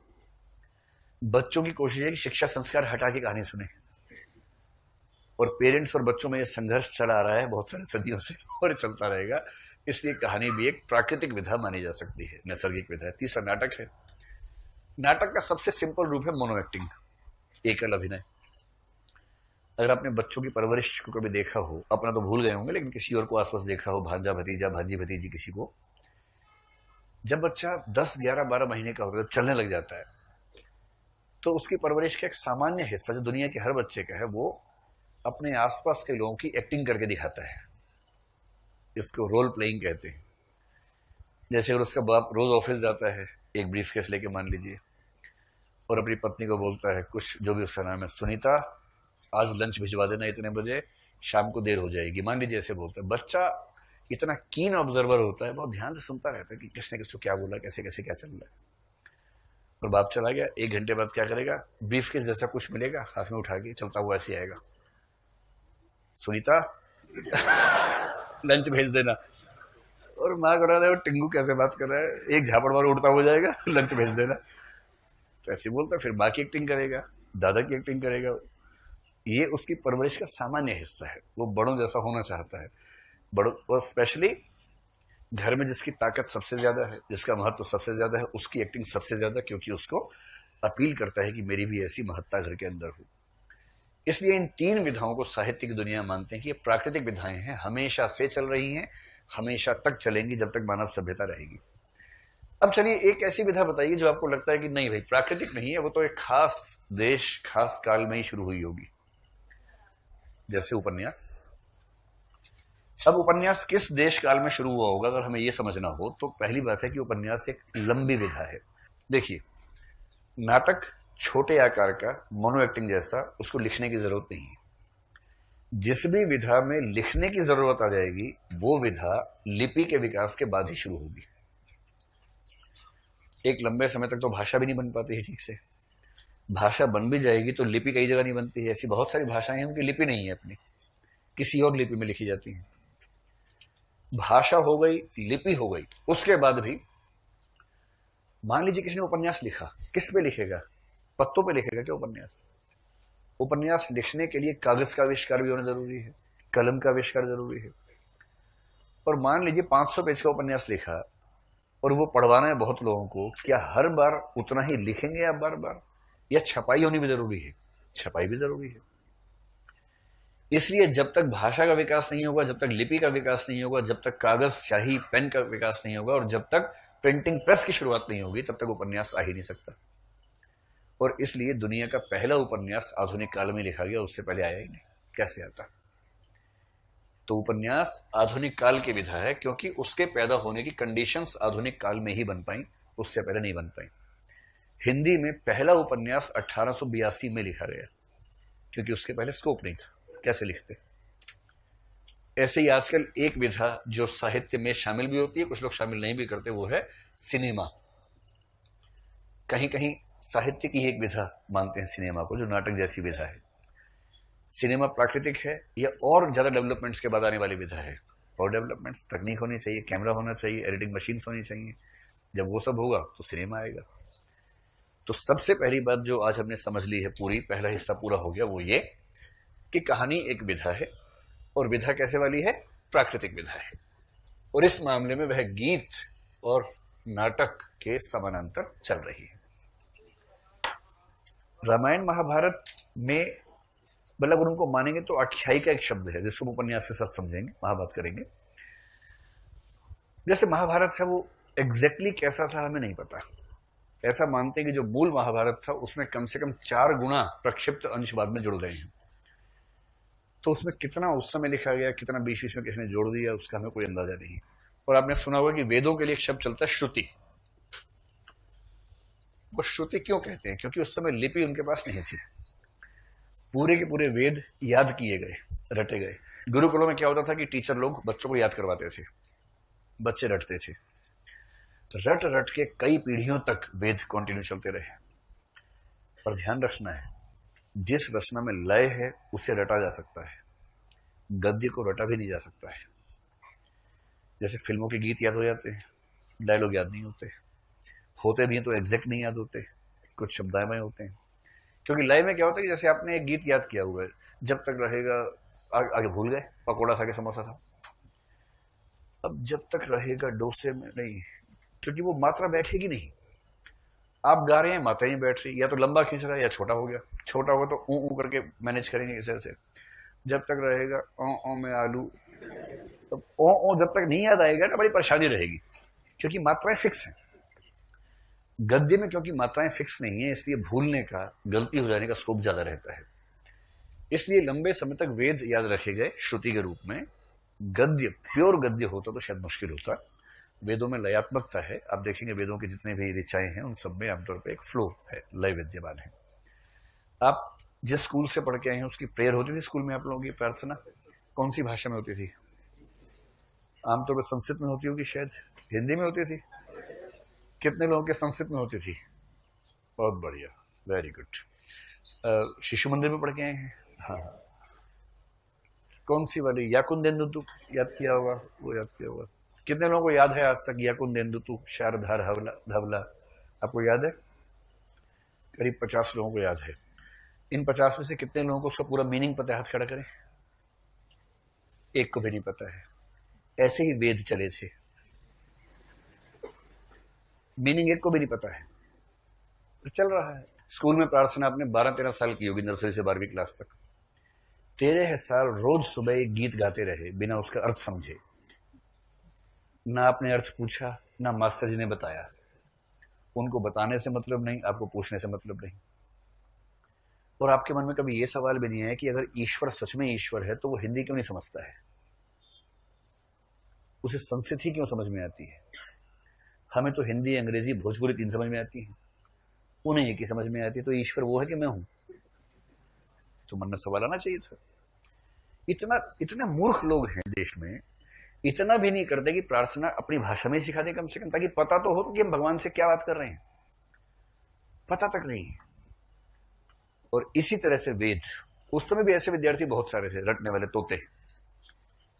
बच्चों की कोशिश है कि शिक्षा संस्कार हटा के कहानी सुने। और पेरेंट्स और बच्चों में यह संघर्ष चला आ रहा है बहुत सारी सदियों से, और चलता रहेगा। इसलिए कहानी भी एक प्राकृतिक विधा मानी जा सकती है, नैसर्गिक विधा है। तीसरा नाटक है। नाटक का सबसे सिंपल रूप है मोनो एक्टिंग, एकल अभिनय। अगर आपने बच्चों की परवरिश को कभी देखा हो, अपना तो भूल गए होंगे, लेकिन किसी और को आसपास देखा हो, भांजा भतीजा, भांजी भतीजी किसी को, जब बच्चा 10, 11, 12 महीने का होता है, जब चलने लग जाता है, तो उसकी परवरिश का एक सामान्य हिस्सा जो दुनिया के हर बच्चे का है, वो अपने आसपास के लोगों की एक्टिंग करके दिखाता है। इसको रोल प्लेइंग कहते हैं। जैसे अगर उसका बाप रोज ऑफिस जाता है एक ब्रीफकेस लेके मान लीजिए, और अपनी पत्नी को बोलता है कुछ, जो भी उसका नाम है, सुनीता आज लंच भिजवा देना इतने बजे, शाम को देर हो जाएगी, मान लीजिए ऐसे बोलता है। बच्चा इतना कीन ऑब्जर्वर होता है, बहुत ध्यान से सुनता रहता है कि किसने किसको क्या बोला, कैसे कैसे क्या चल रहा है। और बाप चला गया, 1 घंटे बाद क्या करेगा? ब्रीफकेस जैसा कुछ मिलेगा, हाथ में उठा के चलता हुआ ऐसे आएगा, सुनीता लंच भेज देना। और माँ को रहा है टिंगू कैसे बात कर रहा है, एक झापड़ मार उड़ता हो जाएगा, लंच भेज देना। तो ऐसे बोलता है, फिर माँ की एक्टिंग करेगा, दादा की एक्टिंग करेगा। ये उसकी परवरिश का सामान्य हिस्सा है। वो बड़ों जैसा होना चाहता है। बड़ों, और स्पेशली घर में जिसकी ताकत सबसे ज्यादा है, जिसका महत्व सबसे ज्यादा है, उसकी एक्टिंग सबसे ज्यादा, क्योंकि उसको अपील करता है कि मेरी भी ऐसी महत्ता घर के अंदर हो। इसलिए इन 3 विधाओं को साहित्य की दुनिया मानते हैं कि ये प्राकृतिक विधाएं हैं, हमेशा से चल रही हैं, हमेशा तक चलेंगी, जब तक मानव सभ्यता रहेगी। अब चलिए एक ऐसी विधा बताइए जो आपको लगता है कि नहीं भाई प्राकृतिक नहीं है, वो तो एक खास देश, खास काल में ही शुरू हुई होगी, जैसे उपन्यास। अब उपन्यास किस देश काल में शुरू हुआ होगा, अगर हमें यह समझना हो, तो पहली बात है कि उपन्यास एक लंबी विधा है। देखिए, नाटक छोटे आकार का मोनो एक्टिंग जैसा, उसको लिखने की जरूरत नहीं है। जिस भी विधा में लिखने की जरूरत आ जाएगी वो विधा लिपि के विकास के बाद ही शुरू होगी। एक लंबे समय तक तो भाषा भी नहीं बन पाती है ठीक से, भाषा बन भी जाएगी तो लिपि कई जगह नहीं बनती है। ऐसी बहुत सारी भाषाएं हैं उनकी लिपि नहीं है, अपनी किसी और लिपि में लिखी जाती हैं। भाषा हो गई, लिपि हो गई, उसके बाद भी मान लीजिए किसी ने उपन्यास लिखा, किस पे लिखेगा? पत्तों पे लिखेगा क्या उपन्यास? उपन्यास लिखने के लिए कागज का आविष्कार भी होना जरूरी है, कलम का आविष्कार जरूरी है। और मान लीजिए 500 पेज का उपन्यास लिखा और वो पढ़वाना है बहुत लोगों को, क्या हर बार उतना ही लिखेंगे या बार बार? या छपाई होनी भी जरूरी है? छपाई भी जरूरी है। इसलिए जब तक भाषा का विकास नहीं होगा, जब तक लिपि का विकास नहीं होगा, जब तक कागज स्याही पेन का विकास नहीं होगा और जब तक प्रिंटिंग प्रेस की शुरुआत नहीं होगी, तब तक उपन्यास आ ही नहीं सकता। और इसलिए दुनिया का पहला उपन्यास आधुनिक काल में लिखा गया, उससे पहले आया ही नहीं। कैसे आता? तो उपन्यास आधुनिक काल की विधा है क्योंकि उसके पैदा होने की कंडीशंस आधुनिक काल में ही बन पाई, उससे पहले नहीं बन पाई। हिंदी में पहला उपन्यास 1882 में लिखा गया क्योंकि उसके पहले स्कोप नहीं था, कैसे लिखते। ऐसे ही आजकल एक विधा जो साहित्य में शामिल भी होती है, कुछ लोग शामिल नहीं भी करते, वो है सिनेमा। कहीं कहीं साहित्य की एक विधा मानते हैं सिनेमा को, जो नाटक जैसी विधा है। सिनेमा प्राकृतिक है या और ज्यादा डेवलपमेंट्स के बाद आने वाली विधा है? और डेवलपमेंट्स, तकनीक होनी चाहिए, कैमरा होना चाहिए, एडिटिंग मशीन्स होनी चाहिए। जब वो सब होगा तो सिनेमा आएगा। तो सबसे पहली बात जो आज हमने समझ ली है, पूरी पहला हिस्सा पूरा हो गया, वो ये कि कहानी एक विधा है। और विधा कैसे वाली है? प्राकृतिक विधा है। और इस मामले में वह गीत और नाटक के समानांतर चल रही है। रामायण महाभारत में मतलब उनको मानेंगे तो आख्यायिका का एक शब्द है जिसको हम उपन्यास के साथ समझेंगे, महाभारत करेंगे। जैसे महाभारत है वो एग्जैक्टली कैसा था हमें नहीं पता। ऐसा मानते हैं कि जो मूल महाभारत था उसमें कम से कम 4 गुना प्रक्षिप्त अंश बाद में जुड़ गए हैं। तो उसमें कितना उस समय लिखा गया, कितना बीच बीच में किसने जोड़ दिया, उसका हमें कोई अंदाजा नहीं। और आपने सुना होगा कि वेदों के लिए एक शब्द चलता है श्रुति। वो श्रुति क्यों कहते हैं? क्योंकि उस समय लिपि उनके पास नहीं थी। पूरे के पूरे वेद याद किए गए, रटे गए। गुरुकुलों में क्या होता था कि टीचर लोग बच्चों को याद करवाते थे, बच्चे रटते थे। रट रट के कई पीढ़ियों तक वेद कंटिन्यू चलते रहे। पर ध्यान रखना है, जिस रचना में लय है उसे रटा जा सकता है, गद्य को रटा भी नहीं जा सकता है। जैसे फिल्मों के गीत याद हो जाते हैं, डायलॉग याद नहीं होते, होते भी हैं तो एग्जैक्ट नहीं याद होते, कुछ शब्दामय होते हैं। क्योंकि लय में क्या होता है कि जैसे आपने एक गीत याद किया हुआ है, जब तक रहेगा, आगे भूल गए, पकौड़ा था कि समोसा था। अब जब तक रहेगा डोसे में नहीं, क्योंकि वो मात्रा बैठेगी नहीं। आप गा रहे हैं, मात्रा ही बैठ रही, या तो लंबा खींच रहा है या छोटा हो गया। छोटा होगा तो ऊ करके मैनेज करेंगे इसे ऐसे। जब तक रहेगा ओ में आलू, तो ओ जब तक नहीं याद आएगा ना, बड़ी परेशानी रहेगी, क्योंकि मात्राएं फिक्स हैं। गद्य में क्योंकि मात्राएं फिक्स नहीं है, इसलिए भूलने का, गलती हो जाने का स्कोप ज्यादा रहता है। इसलिए लंबे समय तक वेद याद रखे गए श्रुति के रूप में। गद्य, प्योर गद्य होता तो शायद मुश्किल होता। वेदों में लयात्मकता है। आप देखेंगे वेदों की जितने भी ऋचाएं हैं उन सब में आमतौर पर एक फ्लो है, लय विद्यमान है। आप जिस स्कूल से पढ़ के आए हैं उसकी प्रेयर होती थी स्कूल में, आप लोगों की प्रार्थना कौन सी भाषा में होती थी? आमतौर पर संस्कृत में होती होगी, शायद हिंदी में होती थी। कितने लोगों के संस्कृत में होती थी? बहुत बढ़िया, वेरी गुड। शिशु मंदिर में पढ़ के आए हैं? हाँ। कौन सी वाली? याकुंदेन्दु याद किया होगा, वो याद किया होगा। कितने लोगों को याद है आज तक याकुंदेन्दु शारदार धवला? आपको याद है? करीब 50 लोगों को याद है। इन 50 में से कितने लोगों को उसका पूरा मीनिंग पता है? हाथ खड़ा करें। एक को भी नहीं पता है। ऐसे ही वेद चले थे, मीनिंग एक को भी नहीं पता है, तो चल रहा है। स्कूल में प्रार्थना आपने 12-13 साल की होगी, नर्सरी से 12वीं क्लास तक। 13 साल रोज सुबह एक गीत गाते रहे बिना उसका अर्थ समझे। ना आपने अर्थ पूछा, ना मास्टर जी ने बताया। उनको बताने से मतलब नहीं, आपको पूछने से मतलब नहीं। और आपके मन में कभी यह सवाल भी नहीं है कि अगर ईश्वर सच में ईश्वर है तो वो हिंदी क्यों नहीं समझता है? उसे संस्कृत ही क्यों समझ में आती है? हमें तो हिंदी, अंग्रेजी, भोजपुरी 3 समझ में आती है, उन्हें एक ही समझ में आती है। तो ईश्वर वो है कि मैं हूं? तो मन में सवाल आना चाहिए था। इतना इतना मूर्ख लोग हैं देश में, इतना भी नहीं करते कि प्रार्थना अपनी भाषा में सिखा दें कम से कम, ताकि पता तो हो कि हम भगवान से क्या बात कर रहे हैं। पता तक नहीं है। और इसी तरह से वेद, उस समय भी ऐसे विद्यार्थी बहुत सारे थे, रटने वाले तोते।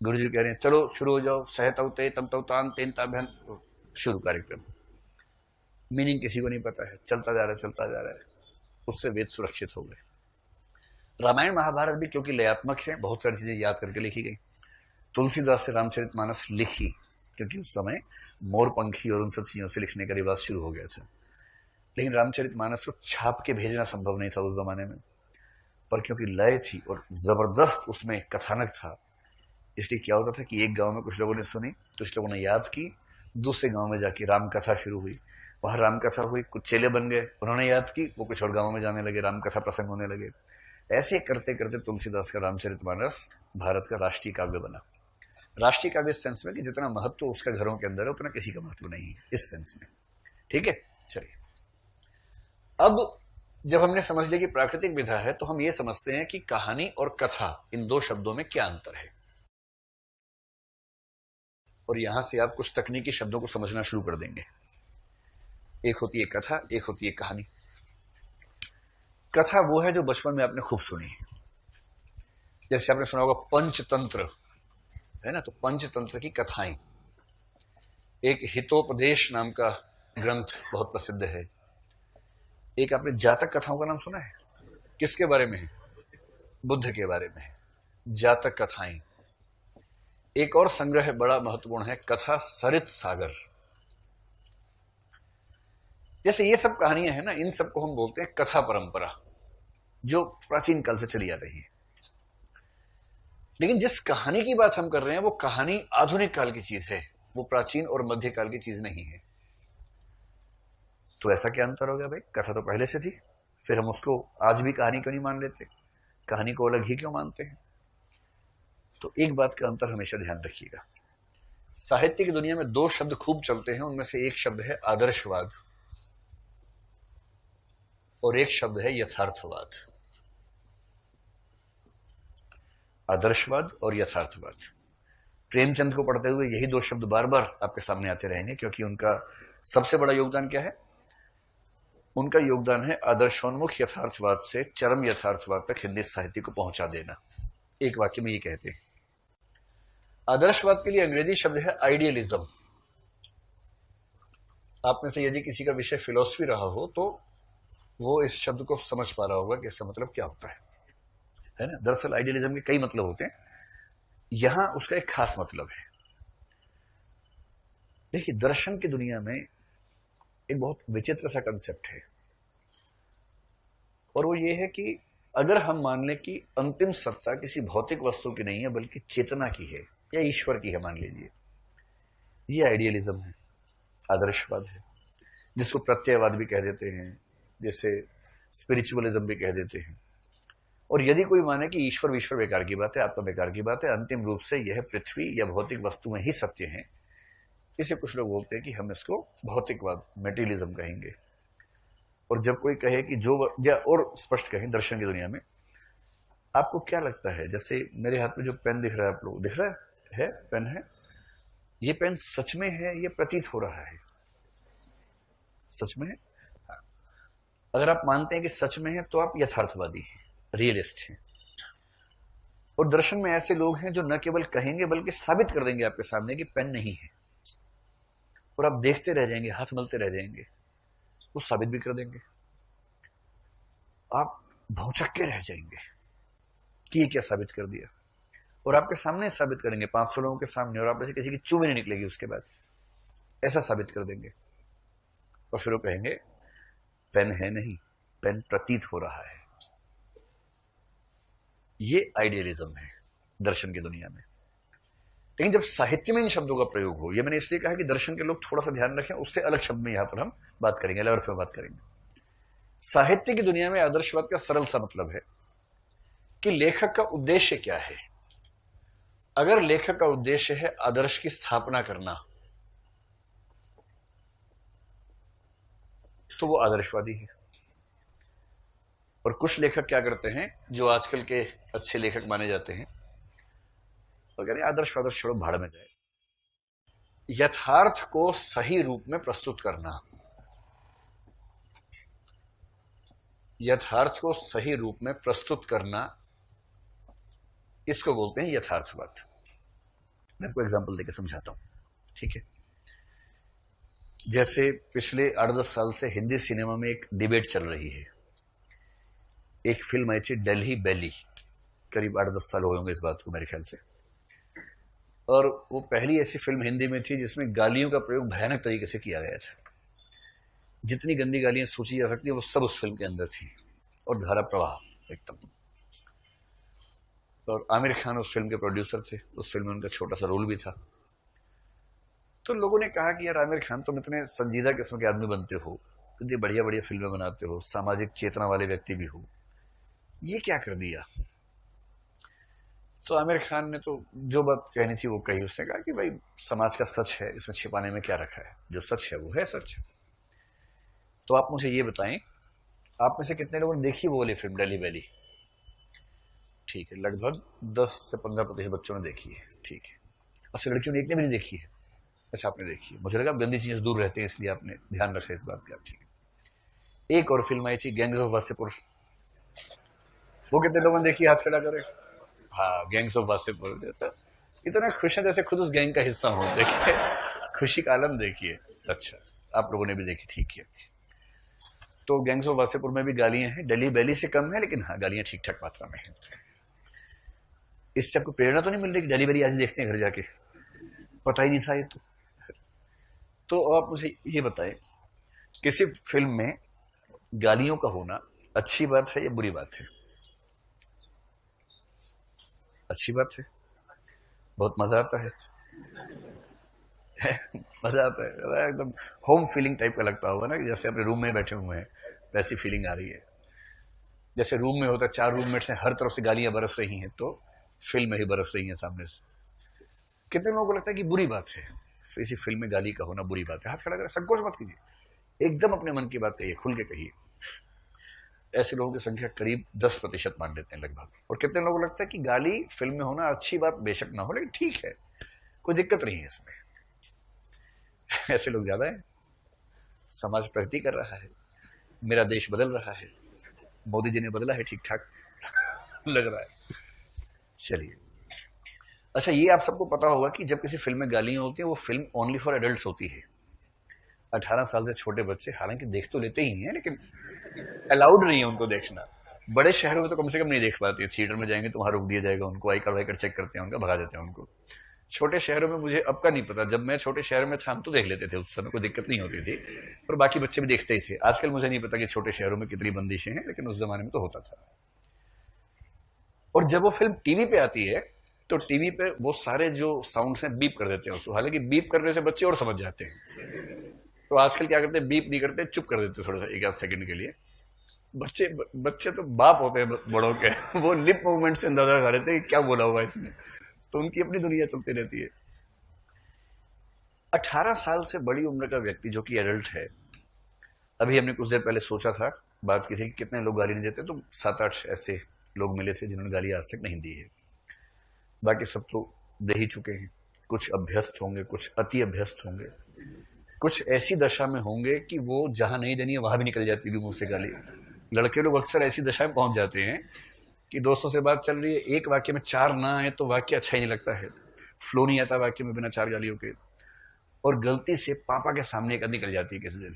गुरुजी कह रहे हैं चलो शुरू हो जाओ, सहतवते तम तवतान तेन ताभ्यान, शुरू कार्यक्रम। मीनिंग किसी को नहीं पता है, चलता जा रहा है चलता जा रहा है। उससे वेद सुरक्षित हो गए। रामायण महाभारत भी क्योंकि लयात्मक है, बहुत सारी चीजें याद करके लिखी गई। तुलसीदास से रामचरितमानस लिखी क्योंकि उस समय मोरपंखी और उन सब चीजों से लिखने का रिवाज शुरू हो गया था। लेकिन रामचरितमानस को छाप के भेजना संभव नहीं था उस जमाने में, पर क्योंकि लय थी और जबरदस्त उसमें कथानक था, इसलिए क्या होता था कि एक गांव में कुछ लोगों ने सुनी, कुछ लोगों ने याद की, दूसरे गांव में जाके राम कथा शुरू हुई, वहां राम कथा हुई, कुछ चेले बन गए, उन्होंने याद की, वो कुछ और गांवों में जाने लगे, राम कथा प्रसंग होने लगे। ऐसे करते करते तुलसीदास का रामचरितमानस भारत का राष्ट्रीय काव्य बना। राष्ट्रीय काव्य इस सेंस में कि जितना महत्व उसका घरों के अंदर है उतना किसी का महत्व नहीं है, इस सेंस में। ठीक है, चलिए अब जब हमने समझ लिया कि प्राकृतिक विधा है, तो हम ये समझते हैं कि कहानी और कथा, इन दो शब्दों में क्या अंतर है। और यहां से आप कुछ तकनीकी शब्दों को समझना शुरू कर देंगे। एक होती है कथा, एक होती है कहानी। कथा वो है जो बचपन में आपने खूब सुनी है, जैसे आपने सुना होगा पंचतंत्र, है ना, तो पंचतंत्र की कथाएं। एक हितोपदेश नाम का ग्रंथ बहुत प्रसिद्ध है। एक आपने जातक कथाओं का नाम सुना है? किसके बारे में है? बुद्ध के बारे में है, जातक कथाएं। एक और संग्रह बड़ा महत्वपूर्ण है, कथा सरित सागर। जैसे ये सब कहानियां हैं ना, इन सबको हम बोलते हैं कथा परंपरा, जो प्राचीन काल से चली आ रही है। लेकिन जिस कहानी की बात हम कर रहे हैं वो कहानी आधुनिक काल की चीज है, वो प्राचीन और मध्यकाल की चीज नहीं है। तो ऐसा क्या अंतर हो गया भाई? कथा तो पहले से थी, फिर हम उसको आज भी कहानी क्यों नहीं मान लेते? कहानी को अलग ही क्यों मानते हैं? तो एक बात का अंतर हमेशा ध्यान रखिएगा। साहित्य की दुनिया में दो शब्द खूब चलते हैं, उनमें से एक शब्द है आदर्शवाद और एक शब्द है यथार्थवाद। आदर्शवाद और यथार्थवाद। प्रेमचंद को पढ़ते हुए यही दो शब्द बार बार आपके सामने आते रहेंगे, क्योंकि उनका सबसे बड़ा योगदान क्या है? उनका योगदान है आदर्शोन्मुख यथार्थवाद से चरम यथार्थवाद तक हिंदी साहित्य को पहुंचा देना। एक वाक्य में ये कहते हैं। आदर्शवाद के लिए अंग्रेजी शब्द है आइडियलिज्म। आप में से यदि किसी का विषय फिलॉसफी रहा हो तो वो इस शब्द को समझ पा रहा होगा कि इसका मतलब क्या होता है ना। दरअसल आइडियलिज्म के कई मतलब होते हैं, यहां उसका एक खास मतलब है। देखिए, दर्शन की दुनिया में एक बहुत विचित्र सा कंसेप्ट है, और वो ये है कि अगर हम मान लें कि अंतिम सत्ता किसी भौतिक वस्तु की नहीं है बल्कि चेतना की है या ईश्वर की है, मान लीजिए, ये आइडियलिज्म है, आदर्शवाद है, जिसको प्रत्ययवाद भी कह देते हैं, जैसे स्पिरिचुअलिज्म भी कह देते हैं। और यदि कोई माने कि ईश्वर विश्वर बेकार की बात है, आत्मा बेकार की बात है, अंतिम रूप से यह पृथ्वी या भौतिक वस्तु में ही सत्य है, इसे कुछ लोग बोलते हैं कि हम इसको भौतिकवाद, मेटीरियलिज्म कहेंगे। और जब कोई कहे कि जो, या और स्पष्ट कहें, दर्शन की दुनिया में आपको क्या लगता है? जैसे मेरे हाथ में जो पेन दिख रहा है, आप लोग दिख रहा है पेन है, ये पेन सच में है, ये प्रतीत हो रहा है? सच में है। अगर आप मानते हैं कि सच में है तो आप यथार्थवादी हैं, रियलिस्ट हैं। और दर्शन में ऐसे लोग हैं जो न केवल कहेंगे बल्कि साबित कर देंगे आपके सामने कि पेन नहीं है, और आप देखते रह जाएंगे, हाथ मलते रह जाएंगे, वो साबित भी कर देंगे। आप भौचक्के रह जाएंगे कि ये क्या साबित कर दिया, और आपके सामने साबित करेंगे 500 लोगों के सामने, और आप में से किसी की चूं भी नहीं निकलेगी उसके बाद, ऐसा साबित कर देंगे। और फिर वो कहेंगे पेन है नहीं, पेन प्रतीत हो रहा है। ये आइडियलिज्म है दर्शन की दुनिया में। लेकिन जब साहित्य में इन शब्दों का प्रयोग हो, ये मैंने इसलिए कहा कि दर्शन के लोग थोड़ा सा ध्यान रखें, उससे अलग शब्द में यहां पर हम बात करेंगे, अलग अर्थ में बात करेंगे। साहित्य की दुनिया में आदर्शवाद का सरल सा मतलब है कि लेखक का उद्देश्य क्या है। अगर लेखक का उद्देश्य है आदर्श की स्थापना करना, तो वो आदर्शवादी है। और कुछ लेखक क्या करते हैं, जो आजकल के अच्छे लेखक माने जाते हैं, और कह रहे आदर्श आदर्श छोड़ो, भाड़ में जाए। यथार्थ को सही रूप में प्रस्तुत करना, यथार्थ को सही रूप में प्रस्तुत करना, इसको बोलते हैं यथार्थवाद। मैं आपको एग्जांपल देकर समझाता हूं, ठीक है। जैसे पिछले 8-10 साल से हिंदी सिनेमा में एक डिबेट चल रही है। एक फिल्म आई थी दिल्ली बैली, करीब 8-10 साल हुए होंगे इस बात को मेरे ख्याल से, और वो पहली ऐसी फिल्म हिंदी में थी जिसमें गालियों का प्रयोग भयानक तरीके से किया गया था। जितनी गंदी गालियां सोची जा सकती है वो सब उस फिल्म के अंदर थी, और धारा प्रवाह एकदम। और आमिर खान उस फिल्म के प्रोड्यूसर थे, उस फिल्म में उनका छोटा सा रोल भी था। तो लोगों ने कहा कि यार आमिर खान, तुम इतने संजीदा किस्म के आदमी बनते हो, इतनी बढ़िया बढ़िया फिल्में बनाते हो, सामाजिक चेतना वाले व्यक्ति भी हो, ये क्या कर दिया। तो आमिर खान ने तो जो बात कहनी थी वो कही। उसने कहा कि भाई समाज का सच है, इसमें छिपाने में क्या रखा है, जो सच है वो है सच। तो आप मुझे ये बताएं, आप में से कितने लोगों ने देखी वो वाली फिल्म दिल्ली बैली? ठीक है, लगभग 10 से 15% बच्चों ने देखी है, ठीक है। और लड़कियों ने एक ने भी नहीं देखी है? अच्छा, आपने देखी है। मुझे लगा गंदी चीजें दूर रहते हैं इसलिए आपने ध्यान रखा इस बात का, ठीक है। एक और फिल्म आई थी गैंग्स ऑफ वासेपुर, वो कितने लोगों ने देखी, हाथ खड़ा करें। हाँ, गैंग्स ऑफ वासेपुर। इतना खुश है जैसे खुद उस गैंग का हिस्सा हो, देखिए खुशी का आलम देखिए। अच्छा, आप लोगों ने भी देखी, ठीक है। तो गैंग्स ऑफ वासेपुर में भी गालियां हैं, दिल्ली बैली से कम है, लेकिन हाँ गालियां ठीक ठाक मात्रा में हैं। इससे आपको प्रेरणा तो नहीं मिल रही कि दिल्ली बैली आज देखते हैं घर जाके? पता ही नहीं था ये तो आप मुझे ये बताएं, किसी फिल्म में गालियों का होना अच्छी बात है या बुरी बात है? अच्छी बात है, बहुत मजा आता है मजा आता है, एकदम होम फीलिंग टाइप का लगता होगा ना, जैसे अपने रूम में बैठे हुए हैं वैसी फीलिंग आ रही है। जैसे रूम में होता है, 4 रूममेट्स हैं, हर तरफ से गालियां बरस रही हैं, तो फिल्म में ही बरस रही हैं सामने से। कितने लोगों को लगता है कि बुरी बात है इसी फिल्म में गाली का होना? बुरी बात है, हाथ खड़ा करें, संकोच मत कीजिए, एकदम अपने मन की बात कहिए, खुल के कहिए। ऐसे लोगों की संख्या करीब 10% मान लेते हैं लगभग। और कितने लोगों को लगता है कि गाली फिल्म में होना अच्छी बात बेशक ना हो, लेकिन ठीक है, कोई दिक्कत नहीं है इसमें। ऐसे लोग ज्यादा है। समाज प्रगति कर रहा है, मेरा देश बदल रहा है, मोदी जी ने बदला है, ठीक ठाक लग रहा है। चलिए, अच्छा ये आप सबको पता होगा कि जब किसी फिल्म में गालियां होती हैं वो फिल्म ओनली फॉर एडल्ट्स होती है। 18 साल से छोटे बच्चे हालांकि देख तो लेते ही हैं, लेकिन अलाउड नहीं है उनको देखना। बड़े शहरों में तो कम से कम नहीं देख पाती है, थिएटर में जाएंगे तो वहां रोक दिया जाएगा उनको, आई कार्ड चेक करते हैं उनका, भगा देते हैं उनको। छोटे शहरों में मुझे अब का नहीं पता, जब मैं छोटे शहर में था हम तो देख लेते थे, उस समय कोई दिक्कत नहीं होती थी, और बाकी बच्चे भी देखते ही थे। आजकल मुझे नहीं पता कि छोटे शहरों में कितनी बंदिशें हैं, लेकिन उस जमाने में तो होता था। और जब वो फिल्म टीवी पे आती है तो टीवी पे वो सारे जो साउंड्स हैं बीप कर देते हैं उसको, हालांकि बीप करने से बच्चे और समझ जाते हैं। तो आजकल क्या करते हैं, बीप नहीं करते, चुप कर देते थोड़ा सा, 1 आध सेकंड के लिए। बच्चे बच्चे तो बाप होते हैं बड़ों के, वो लिप मूवमेंट से अंदाजा लगा लेते हैं कि क्या बोला हुआ इसने, तो उनकी अपनी दुनिया चलती रहती है। 18 साल से बड़ी उम्र का व्यक्ति जो कि एडल्ट है, अभी हमने कुछ देर पहले सोचा था, बात की थी कि कितने लोग गाली नहीं देते, तो 7-8 ऐसे लोग मिले थे जिन्होंने गाली आज तक नहीं दी है। बाकी सब तो दे ही चुके हैं। कुछ अभ्यस्त होंगे, कुछ अति अभ्यस्त होंगे, कुछ ऐसी दशा में होंगे कि वो जहां नहीं देनी है वहां भी निकल जाती थी मुंह से गाली। लड़के लोग अक्सर ऐसी दशा में पहुंच जाते हैं कि दोस्तों से बात चल रही है, एक वाक्य में 4 ना आए तो वाक्य अच्छा ही नहीं लगता है, फ्लो नहीं आता वाक्य में बिना 4 गालियों के। और गलती से पापा के सामने एक निकल जाती है किसी दिन,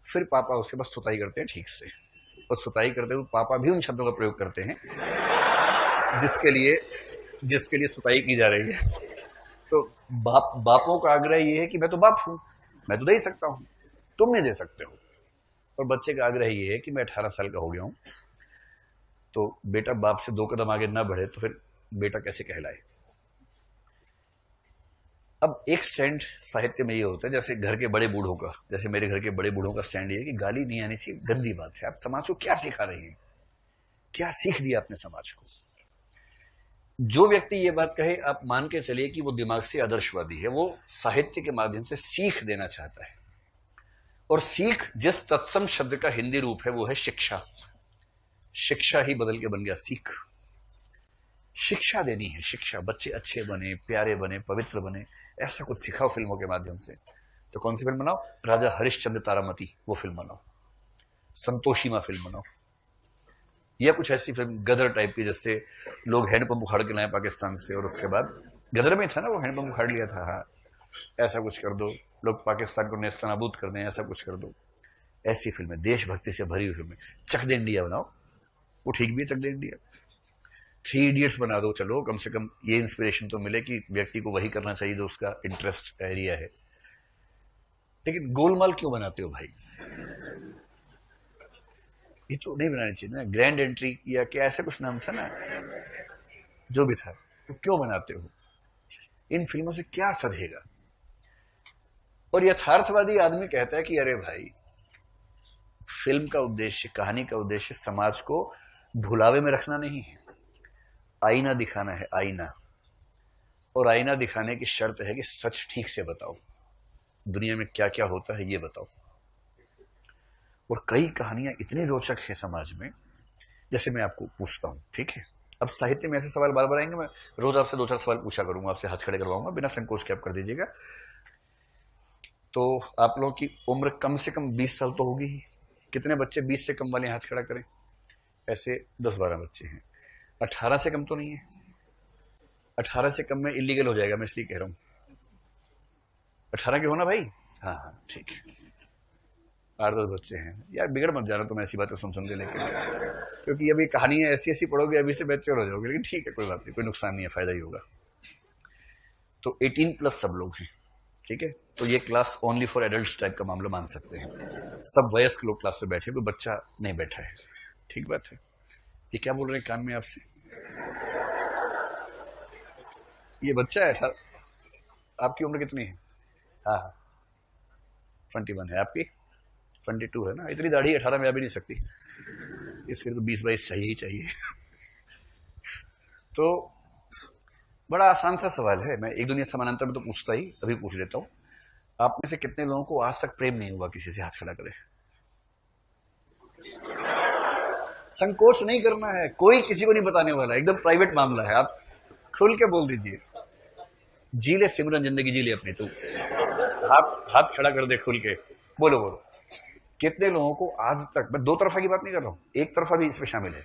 फिर पापा उसके बस सुताई करते हैं ठीक से, और सुताई करते हुए पापा भी उन शब्दों का प्रयोग करते हैं जिसके लिए सुताई की जा रही है। तो बापों का आग्रह ये है कि मैं तो बाप हूं, मैं तो दे ही सकता हूं, तुम नहीं दे सकते हो। और बच्चे का आग्रह ये है कि मैं 18 साल का हो गया हूं, तो बेटा बाप से 2 कदम आगे ना बढ़े तो फिर बेटा कैसे कहलाए। अब एक स्टैंड साहित्य में ये होता है, जैसे घर के बड़े बूढ़ों का, जैसे मेरे घर के बड़े बूढ़ों का स्टैंड ये है कि गाली नहीं आनी चाहिए, गंदी बात है। आप समाज को क्या सिखा रहे हैं, क्या सीख दिया आपने समाज को? जो व्यक्ति ये बात कहे, आप मान के चलिए कि वो दिमाग से आदर्शवादी है, वो साहित्य के माध्यम से सीख देना चाहता है। और सीख जिस तत्सम शब्द का हिंदी रूप है वो है शिक्षा। शिक्षा ही बदल के बन गया सीख। शिक्षा देनी है, शिक्षा, बच्चे अच्छे बने, प्यारे बने, पवित्र बने, ऐसा कुछ सिखाओ फिल्मों के माध्यम से। तो कौन सी फिल्म बनाओ? राजा हरिश्चंद्र तारामती वो फिल्म बनाओ, संतोषीमा फिल्म बनाओ, या कुछ ऐसी फिल्म गदर टाइप की, जैसे लोग हैंडपंप उखाड़ के लाए पाकिस्तान से और उसके बाद गदर में था ना वो हैंडपंप उखाड़ लिया था, हाँ, ऐसा कुछ कर दो, लोग पाकिस्तान को नेस्तनाबूद कर दें, ऐसा कुछ कर दो। ऐसी फिल्में, देशभक्ति से भरी हुई फिल्में। चक दे इंडिया बनाओ, वो ठीक भी है, चक दे इंडिया। 3 इडियट्स बना दो, चलो कम से कम ये इंस्पिरेशन तो मिले कि व्यक्ति को वही करना चाहिए जो उसका इंटरेस्ट एरिया है। लेकिन गोलमाल क्यों बनाते हो भाई? ये तो नहीं बनानी चाहिए ना। ग्रैंड एंट्री या क्या ऐसा कुछ नाम था ना, जो भी था, तो क्यों बनाते हो? इन फिल्मों से क्या सधेगा? और यथार्थवादी आदमी कहता है कि अरे भाई, फिल्म का उद्देश्य, कहानी का उद्देश्य समाज को भुलावे में रखना नहीं है, आईना दिखाना है, आईना। और आईना दिखाने की शर्त है कि सच ठीक से बताओ, दुनिया में क्या क्या होता है ये बताओ। और कई कहानियां इतनी रोचक है समाज में, जैसे मैं आपको पूछता हूं, ठीक है, अब साहित्य में ऐसे सवाल बार बार आएंगे, मैं रोज आपसे 2-4 सवाल पूछा करूंगा, आपसे हाथ खड़े करवाऊंगा, बिना संकोच के आप कर दीजिएगा। तो आप लोगों की उम्र कम से कम 20 साल तो होगी ही। कितने बच्चे 20 से कम वाले हाथ खड़ा करें? ऐसे 10-12 बच्चे हैं। 18 से कम तो नहीं है? 18 से कम में इलीगल हो जाएगा, मैं इसलिए कह रहा हूं। 18 के हो ना भाई? हाँ हाँ ठीक है। 8-10 बच्चे हैं यार, बिगड़ मत जाना तुम ऐसी बातें सुन सुन के, लेकिन क्योंकि अभी कहानियां ऐसी ऐसी पढ़ोगे, अभी से मैच्योर हो जाओगे। लेकिन ठीक है, कोई बात नहीं, कोई नुकसान नहीं है, फायदा ही होगा। तो 18+ सब लोग हैं, ठीक है। तो ये class only for adult type का मामला मान सकते हैं, सब वयस्क लोग क्लास में बैठे, कोई बच्चा नहीं बैठा है, ठीक बात है। ये क्या बोल रहे हैं कान में आपसे? ये बच्चा है 18। आपकी उम्र कितनी है? हाँ हाँ 21 है। आपकी 22 है ना? इतनी दाढ़ी 18 में आ भी नहीं सकती, इसके लिए तो 20-22 चाहिए ही चाहिए। तो बड़ा आसान सा सवाल है, मैं एक दुनिया समानांतर में तो पूछता ही, अभी पूछ लेता हूं। आप में से कितने लोगों को आज तक प्रेम नहीं हुआ किसी से? हाथ खड़ा करें। संकोच नहीं करना है, कोई किसी को नहीं बताने वाला, एकदम प्राइवेट मामला है, आप खुल के बोल दीजिए। जी ले सिमरन, जिंदगी जी ले अपनी तू। हाथ हाथ खड़ा कर दे खुल के, बोलो बोलो। कितने लोगों को आज तक, मैं दो तरफा की बात नहीं कर रहा हूं, एक तरफा भी इसमें शामिल है।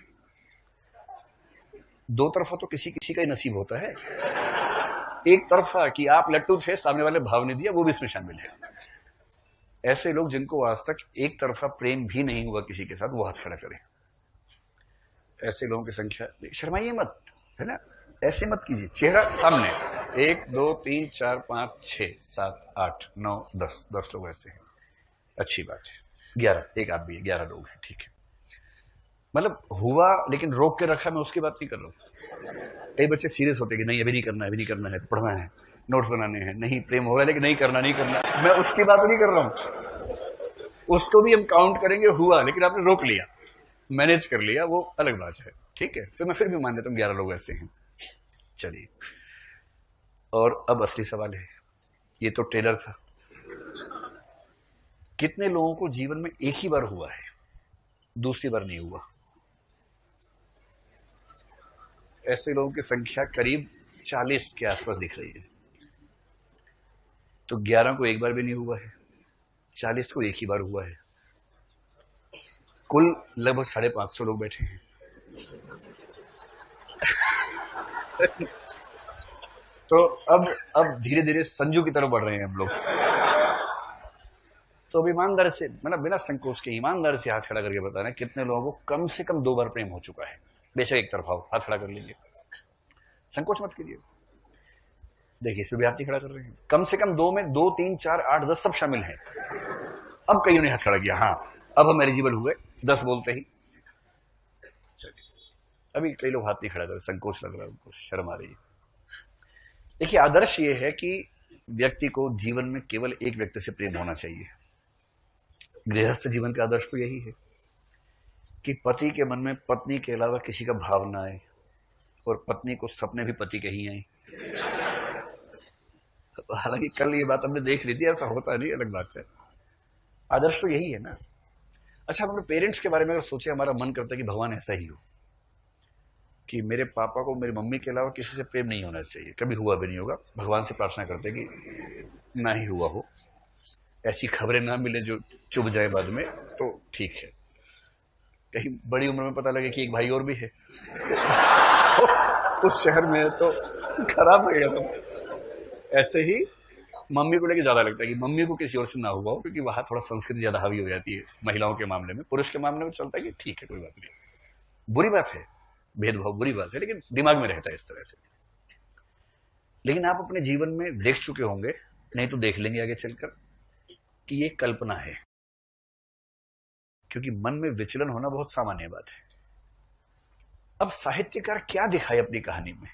दो तरफा तो किसी किसी का ही नसीब होता है, एक तरफा कि आप लट्टू थे, सामने वाले भाव ने दिया, वो भी इसमें शामिल है। ऐसे लोग जिनको आज तक एक तरफा प्रेम भी नहीं हुआ किसी के साथ, वो हाथ खड़ा करें। ऐसे लोगों की संख्या, शर्माइए मत, है ना, ऐसे मत कीजिए, चेहरा सामने। 1 2 3 4 5 6 7 8 9 10 लोग ऐसे हैं, अच्छी बात है। 11, एक आप भी है, 11 लोग हैं, ठीक है। मतलब हुआ लेकिन रोक के रखा, मैं उसकी बात नहीं कर रहा हूं। कई बच्चे सीरियस होते कि नहीं अभी नहीं करना है, अभी नहीं करना है, पढ़ना है, नोट्स बनाने हैं, नहीं प्रेम हो रहा है लेकिन नहीं करना नहीं करना, मैं उसकी बात नहीं कर रहा हूं। उसको भी हम काउंट करेंगे, हुआ लेकिन आपने रोक लिया, मैनेज कर लिया, वो अलग बात है, ठीक है। तो मैं फिर भी मान लेता हूं 11 लोग ऐसे हैं। चलिए, और अब असली सवाल है, ये तो ट्रेलर था। कितने लोगों को जीवन में एक ही बार हुआ है, दूसरी बार नहीं हुआ? ऐसे लोगों की संख्या करीब 40 के आसपास दिख रही है। तो 11 को एक बार भी नहीं हुआ है, 40 को एक ही बार हुआ है। कुल लगभग 550 लोग बैठे हैं। तो अब धीरे धीरे संजू की तरफ बढ़ रहे हैं हम लोग। तो अब ईमानदार से, मतलब बिना संकोच के ईमानदार से हाथ खड़ा करके बताना कितने लोगों को कम से कम 2 बार प्रेम हो चुका है। बेशक एक तरफा हो, हाथ खड़ा कर लीजिए, संकोच मत कीजिए। देखिए इसमें भी हाथ नहीं खड़ा कर रहे हैं, कम से कम 2 में 2 3 4 8 10 सब शामिल हैं। अब कईयों ने हाथ खड़ा किया, हाँ अब हम एलिजिबल हुए 10 बोलते ही। चलिए, अभी कई लोग हाथ नहीं खड़ा कर, संकोच लग रहा है उनको, शर्म आ रही है। देखिए आदर्श ये है कि व्यक्ति को जीवन में केवल एक व्यक्ति से प्रेम होना चाहिए। गृहस्थ जीवन का आदर्श तो यही है कि पति के मन में पत्नी के अलावा किसी का भाव ना आए, और पत्नी को सपने भी पति के ही आए। हालांकि कल ये बात हमने देख ली थी, ऐसा होता नहीं, अलग बात है। आदर्श तो यही है ना। अच्छा, हम अपने पेरेंट्स के बारे में अगर सोचे, हमारा मन करता है कि भगवान ऐसा ही हो, कि मेरे पापा को मेरी मम्मी के अलावा किसी से प्रेम नहीं होना चाहिए, कभी हुआ भी नहीं होगा। भगवान से प्रार्थना करते कि ना ही हुआ हो, ऐसी खबरें ना मिले जो चुभ जाए बाद में, तो ठीक है। कहीं बड़ी उम्र में पता लगे कि एक भाई और भी है उस शहर में, तो खराब लगेगा। तो ऐसे ही मम्मी को लेके ज्यादा लगता है कि मम्मी को किसी और से ना हुआ हो, क्योंकि वहां थोड़ा संस्कृति ज्यादा हावी हो जाती है महिलाओं के मामले में। पुरुष के मामले में चलता है कि ठीक है, कोई बात नहीं, बुरी बात है, भेदभाव बुरी बात है, लेकिन दिमाग में रहता है इस तरह से। लेकिन आप अपने जीवन में देख चुके होंगे, नहीं तो देख लेंगे आगे चलकर, कि ये कल्पना है, क्योंकि मन में विचलन होना बहुत सामान्य बात है। अब साहित्यकार क्या दिखाए अपनी कहानी में?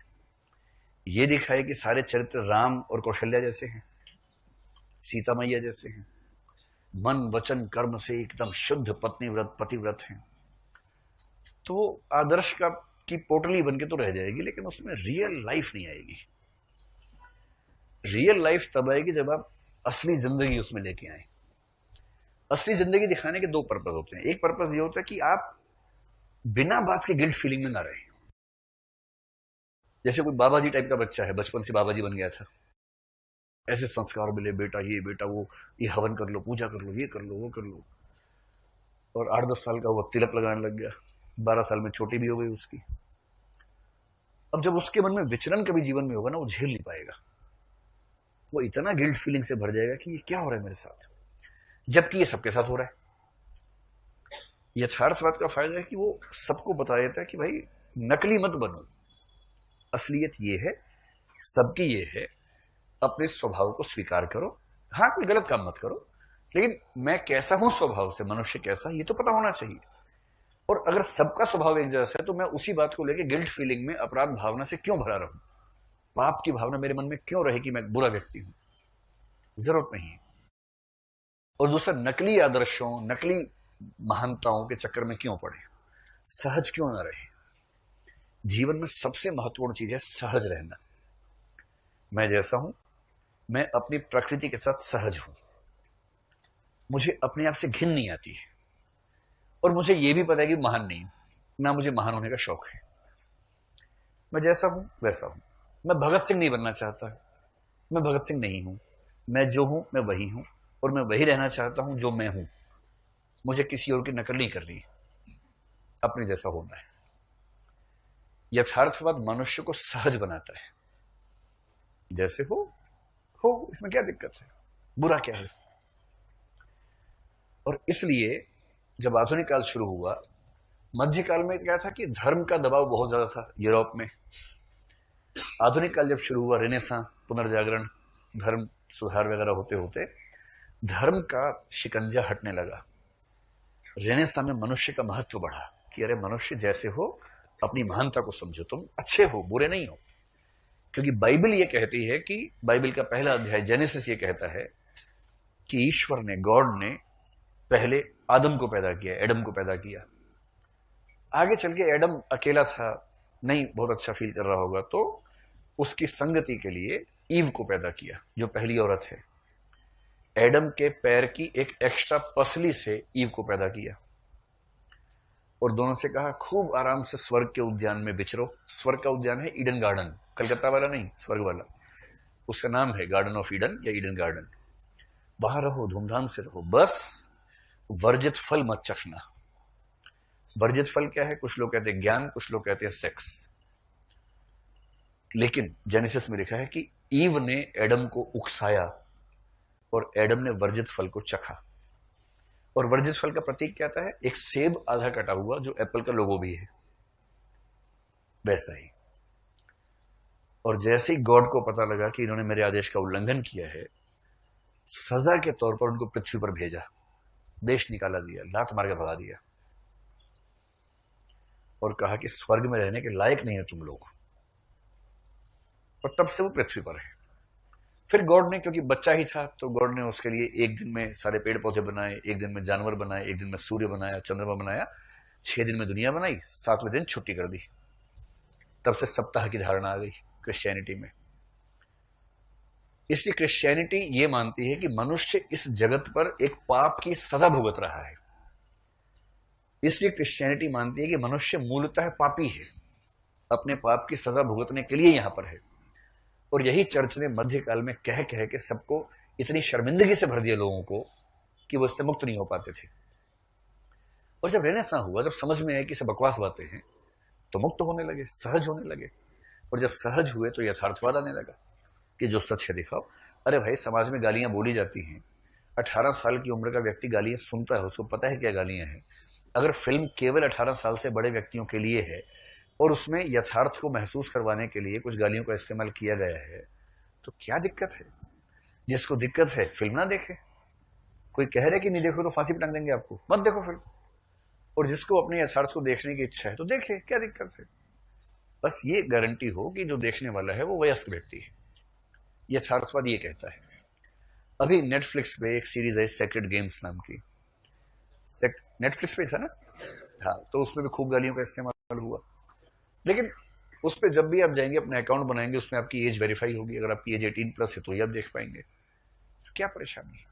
ये दिखाए कि सारे चरित्र राम और कौशल्या जैसे हैं, सीता मैया जैसे हैं, मन वचन कर्म से एकदम शुद्ध पत्नीव्रत पतिव्रत हैं। तो आदर्श का की पोटली बन के तो रह जाएगी, लेकिन उसमें रियल लाइफ नहीं आएगी। रियल लाइफ तब आएगी जब आप असली जिंदगी उसमें लेके आए। असली जिंदगी दिखाने के दो पर्पज होते हैं। एक पर्पज ये होता है कि आप बिना बात के गिल्ट फीलिंग में ना रहे। जैसे कोई बाबा जी टाइप का बच्चा है, बचपन से बाबा जी बन गया था, ऐसे संस्कार मिले, बेटा ये बेटा वो, ये हवन कर लो, पूजा कर लो, ये कर लो, वो कर लो, और 8-10 साल का वो तिलक लगाने लग गया, 12 साल में छोटी भी हो गई उसकी। अब जब उसके मन में विचलन कभी जीवन में होगा ना, वो झेल नहीं पाएगा। वो इतना गिल्ट फीलिंग से भर जाएगा कि ये क्या हो रहा है मेरे साथ, जबकि ये सबके साथ हो रहा है। यथार्थवाद का फायदा है कि वो सबको बता देता है कि भाई नकली मत बनो, असलियत ये है, सबकी ये है, अपने स्वभाव को स्वीकार करो। हाँ, कोई गलत काम मत करो, लेकिन मैं कैसा हूं स्वभाव से, मनुष्य कैसा, ये तो पता होना चाहिए। और अगर सबका स्वभाव एक जैसा है, तो मैं उसी बात को लेकर गिल्ट फीलिंग में, अपराध भावना से क्यों भरा रहूं, पाप की भावना मेरे मन में क्यों रहे कि मैं बुरा व्यक्ति हूं? जरूरत नहीं है। और दूसरा, नकली आदर्शों, नकली महानताओं के चक्कर में क्यों पड़े, सहज क्यों ना रहे? जीवन में सबसे महत्वपूर्ण चीज है सहज रहना। मैं जैसा हूं, मैं अपनी प्रकृति के साथ सहज हूं, मुझे अपने आप से घिन नहीं आती है, और मुझे यह भी पता है कि महान नहीं हूं, ना मुझे महान होने का शौक है। मैं जैसा हूं वैसा हूं। मैं भगत सिंह नहीं बनना चाहता, मैं भगत सिंह नहीं हूं। मैं जो हूं मैं वही हूं, और मैं वही रहना चाहता हूं जो मैं हूं। मुझे किसी और की नकल नहीं करनी, अपने जैसा होना है। यथार्थवाद मनुष्य को सहज बनाता है। जैसे हो इसमें क्या दिक्कत है, बुरा क्या है? और इसलिए जब आधुनिक काल शुरू हुआ, मध्यकाल में क्या था कि धर्म का दबाव बहुत ज्यादा था यूरोप में। आधुनिक काल जब शुरू हुआ, रेनेसां, पुनर्जागरण, धर्म सुधार वगैरह होते होते धर्म का शिकंजा हटने लगा। रेनेसां में मनुष्य का महत्व बढ़ा कि अरे मनुष्य जैसे हो, अपनी महानता को समझो, तुम अच्छे हो, बुरे नहीं हो। क्योंकि बाइबल ये कहती है कि, बाइबल का पहला अध्याय जेनेसिस ये कहता है कि ईश्वर ने, गॉड ने पहले आदम को पैदा किया, एडम को पैदा किया। आगे चल के एडम अकेला था, नहीं बहुत अच्छा फील कर रहा होगा, तो उसकी संगति के लिए ईव को पैदा किया, जो पहली औरत है। एडम के पैर की एक एक्स्ट्रा पसली से ईव को पैदा किया, और दोनों से कहा खूब आराम से स्वर्ग के उद्यान में विचरो। स्वर्ग का उद्यान है ईडन गार्डन, कलकत्ता वाला नहीं, स्वर्ग वाला, उसका नाम है गार्डन ऑफ ईडन या ईडन गार्डन। वहां रहो, धूमधाम से रहो, बस वर्जित फल मत चखना। वर्जित फल क्या है? कुछ लोग कहते हैं ज्ञान, कुछ लोग कहते हैं सेक्स। लेकिन जेनेसिस में लिखा है कि ईव ने एडम को उकसाया और एडम ने वर्जित फल को चखा। और वर्जित फल का प्रतीक क्या है? एक सेब आधा कटा हुआ, जो एप्पल का लोगो भी है, वैसा ही। और जैसे ही गॉड को पता लगा कि इन्होंने मेरे आदेश का उल्लंघन किया है, सजा के तौर पर उनको पृथ्वी पर भेजा, देश निकाला दिया, लात मार के भगा दिया, और कहा कि स्वर्ग में रहने के लायक नहीं है तुम लोग। और तब से वो पृथ्वी पर है। फिर गॉड ने, क्योंकि बच्चा ही था, तो गॉड ने उसके लिए एक दिन में सारे पेड़ पौधे बनाए, एक दिन में जानवर बनाए, एक दिन में सूर्य बनाया, चंद्रमा बनाया, 6 दिन में दुनिया बनाई, 7वें दिन छुट्टी कर दी। तब से सप्ताह की धारणा आ गई क्रिश्चियनिटी में। इसलिए क्रिश्चियनिटी ये मानती है कि मनुष्य इस जगत पर एक पाप की सजा भुगत रहा है। इसलिए क्रिश्चियनिटी मानती है कि मनुष्य मूलतः पापी है, अपने पाप की सजा भुगतने के लिए यहां पर है। और यही चर्च ने मध्यकाल में कह कह के सबको इतनी शर्मिंदगी से भर दिया लोगों को कि वो इससे मुक्त नहीं हो पाते थे। और जब रेनेसां हुआ, जब समझ में आया कि सब बकवास बातें हैं, तो मुक्त होने लगे, सहज होने लगे। और जब सहज हुए तो यथार्थवाद आने लगा कि जो सच है दिखाओ। अरे भाई, समाज में गालियां बोली जाती हैं, 18 साल की उम्र का व्यक्ति गालियां सुनता है, उसको पता है क्या गालियां हैं। अगर फिल्म केवल 18 साल से बड़े व्यक्तियों के लिए है और उसमें यथार्थ को महसूस करवाने के लिए कुछ गालियों का इस्तेमाल किया गया है, तो क्या दिक्कत है? जिसको दिक्कत है फिल्म ना देखे। कोई कह रहे कि नहीं देखो तो फांसी पे टांग देंगे आपको, मत देखो फिल्म। और जिसको अपने यथार्थ को देखने की इच्छा है तो देखे, क्या दिक्कत है? बस ये गारंटी हो कि जो देखने वाला है वो वयस्क व्यक्ति है। यथार्थवाद ये कहता है। अभी नेटफ्लिक्स पे एक सीरीज है सेक्रेड गेम्स नाम की, नेटफ्लिक्स पे था ना। हाँ, तो उसमें भी खूब गालियों का इस्तेमाल हुआ। लेकिन उस पर जब भी आप जाएंगे, अपना अकाउंट बनाएंगे, उसमें आपकी एज वेरीफाई होगी। अगर आपकी एज 18+ है तो ही आप देख पाएंगे। तो क्या परेशानी है?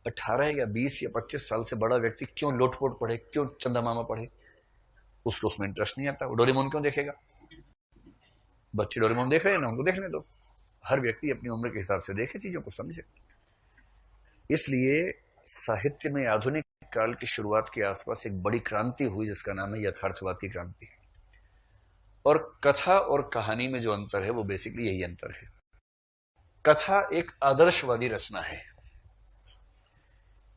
18 या 20 या 25 साल से बड़ा व्यक्ति क्यों लोटपोट पढ़े, क्यों चंदा मामा पढ़े? उसको उसमें इंटरेस्ट नहीं आता। वो डोरेमोन क्यों देखेगा? बच्चे डोरेमोन देख रहे हैं ना, उनको देखने दो। हर व्यक्ति अपनी उम्र के हिसाब से देखे, चीजों को समझे। इसलिए साहित्य में आधुनिक काल की शुरुआत के आसपास एक बड़ी क्रांति हुई जिसका नाम है यथार्थवाद की क्रांति। और कथा और कहानी में जो अंतर है वो बेसिकली यही अंतर है। कथा एक आदर्शवादी रचना है,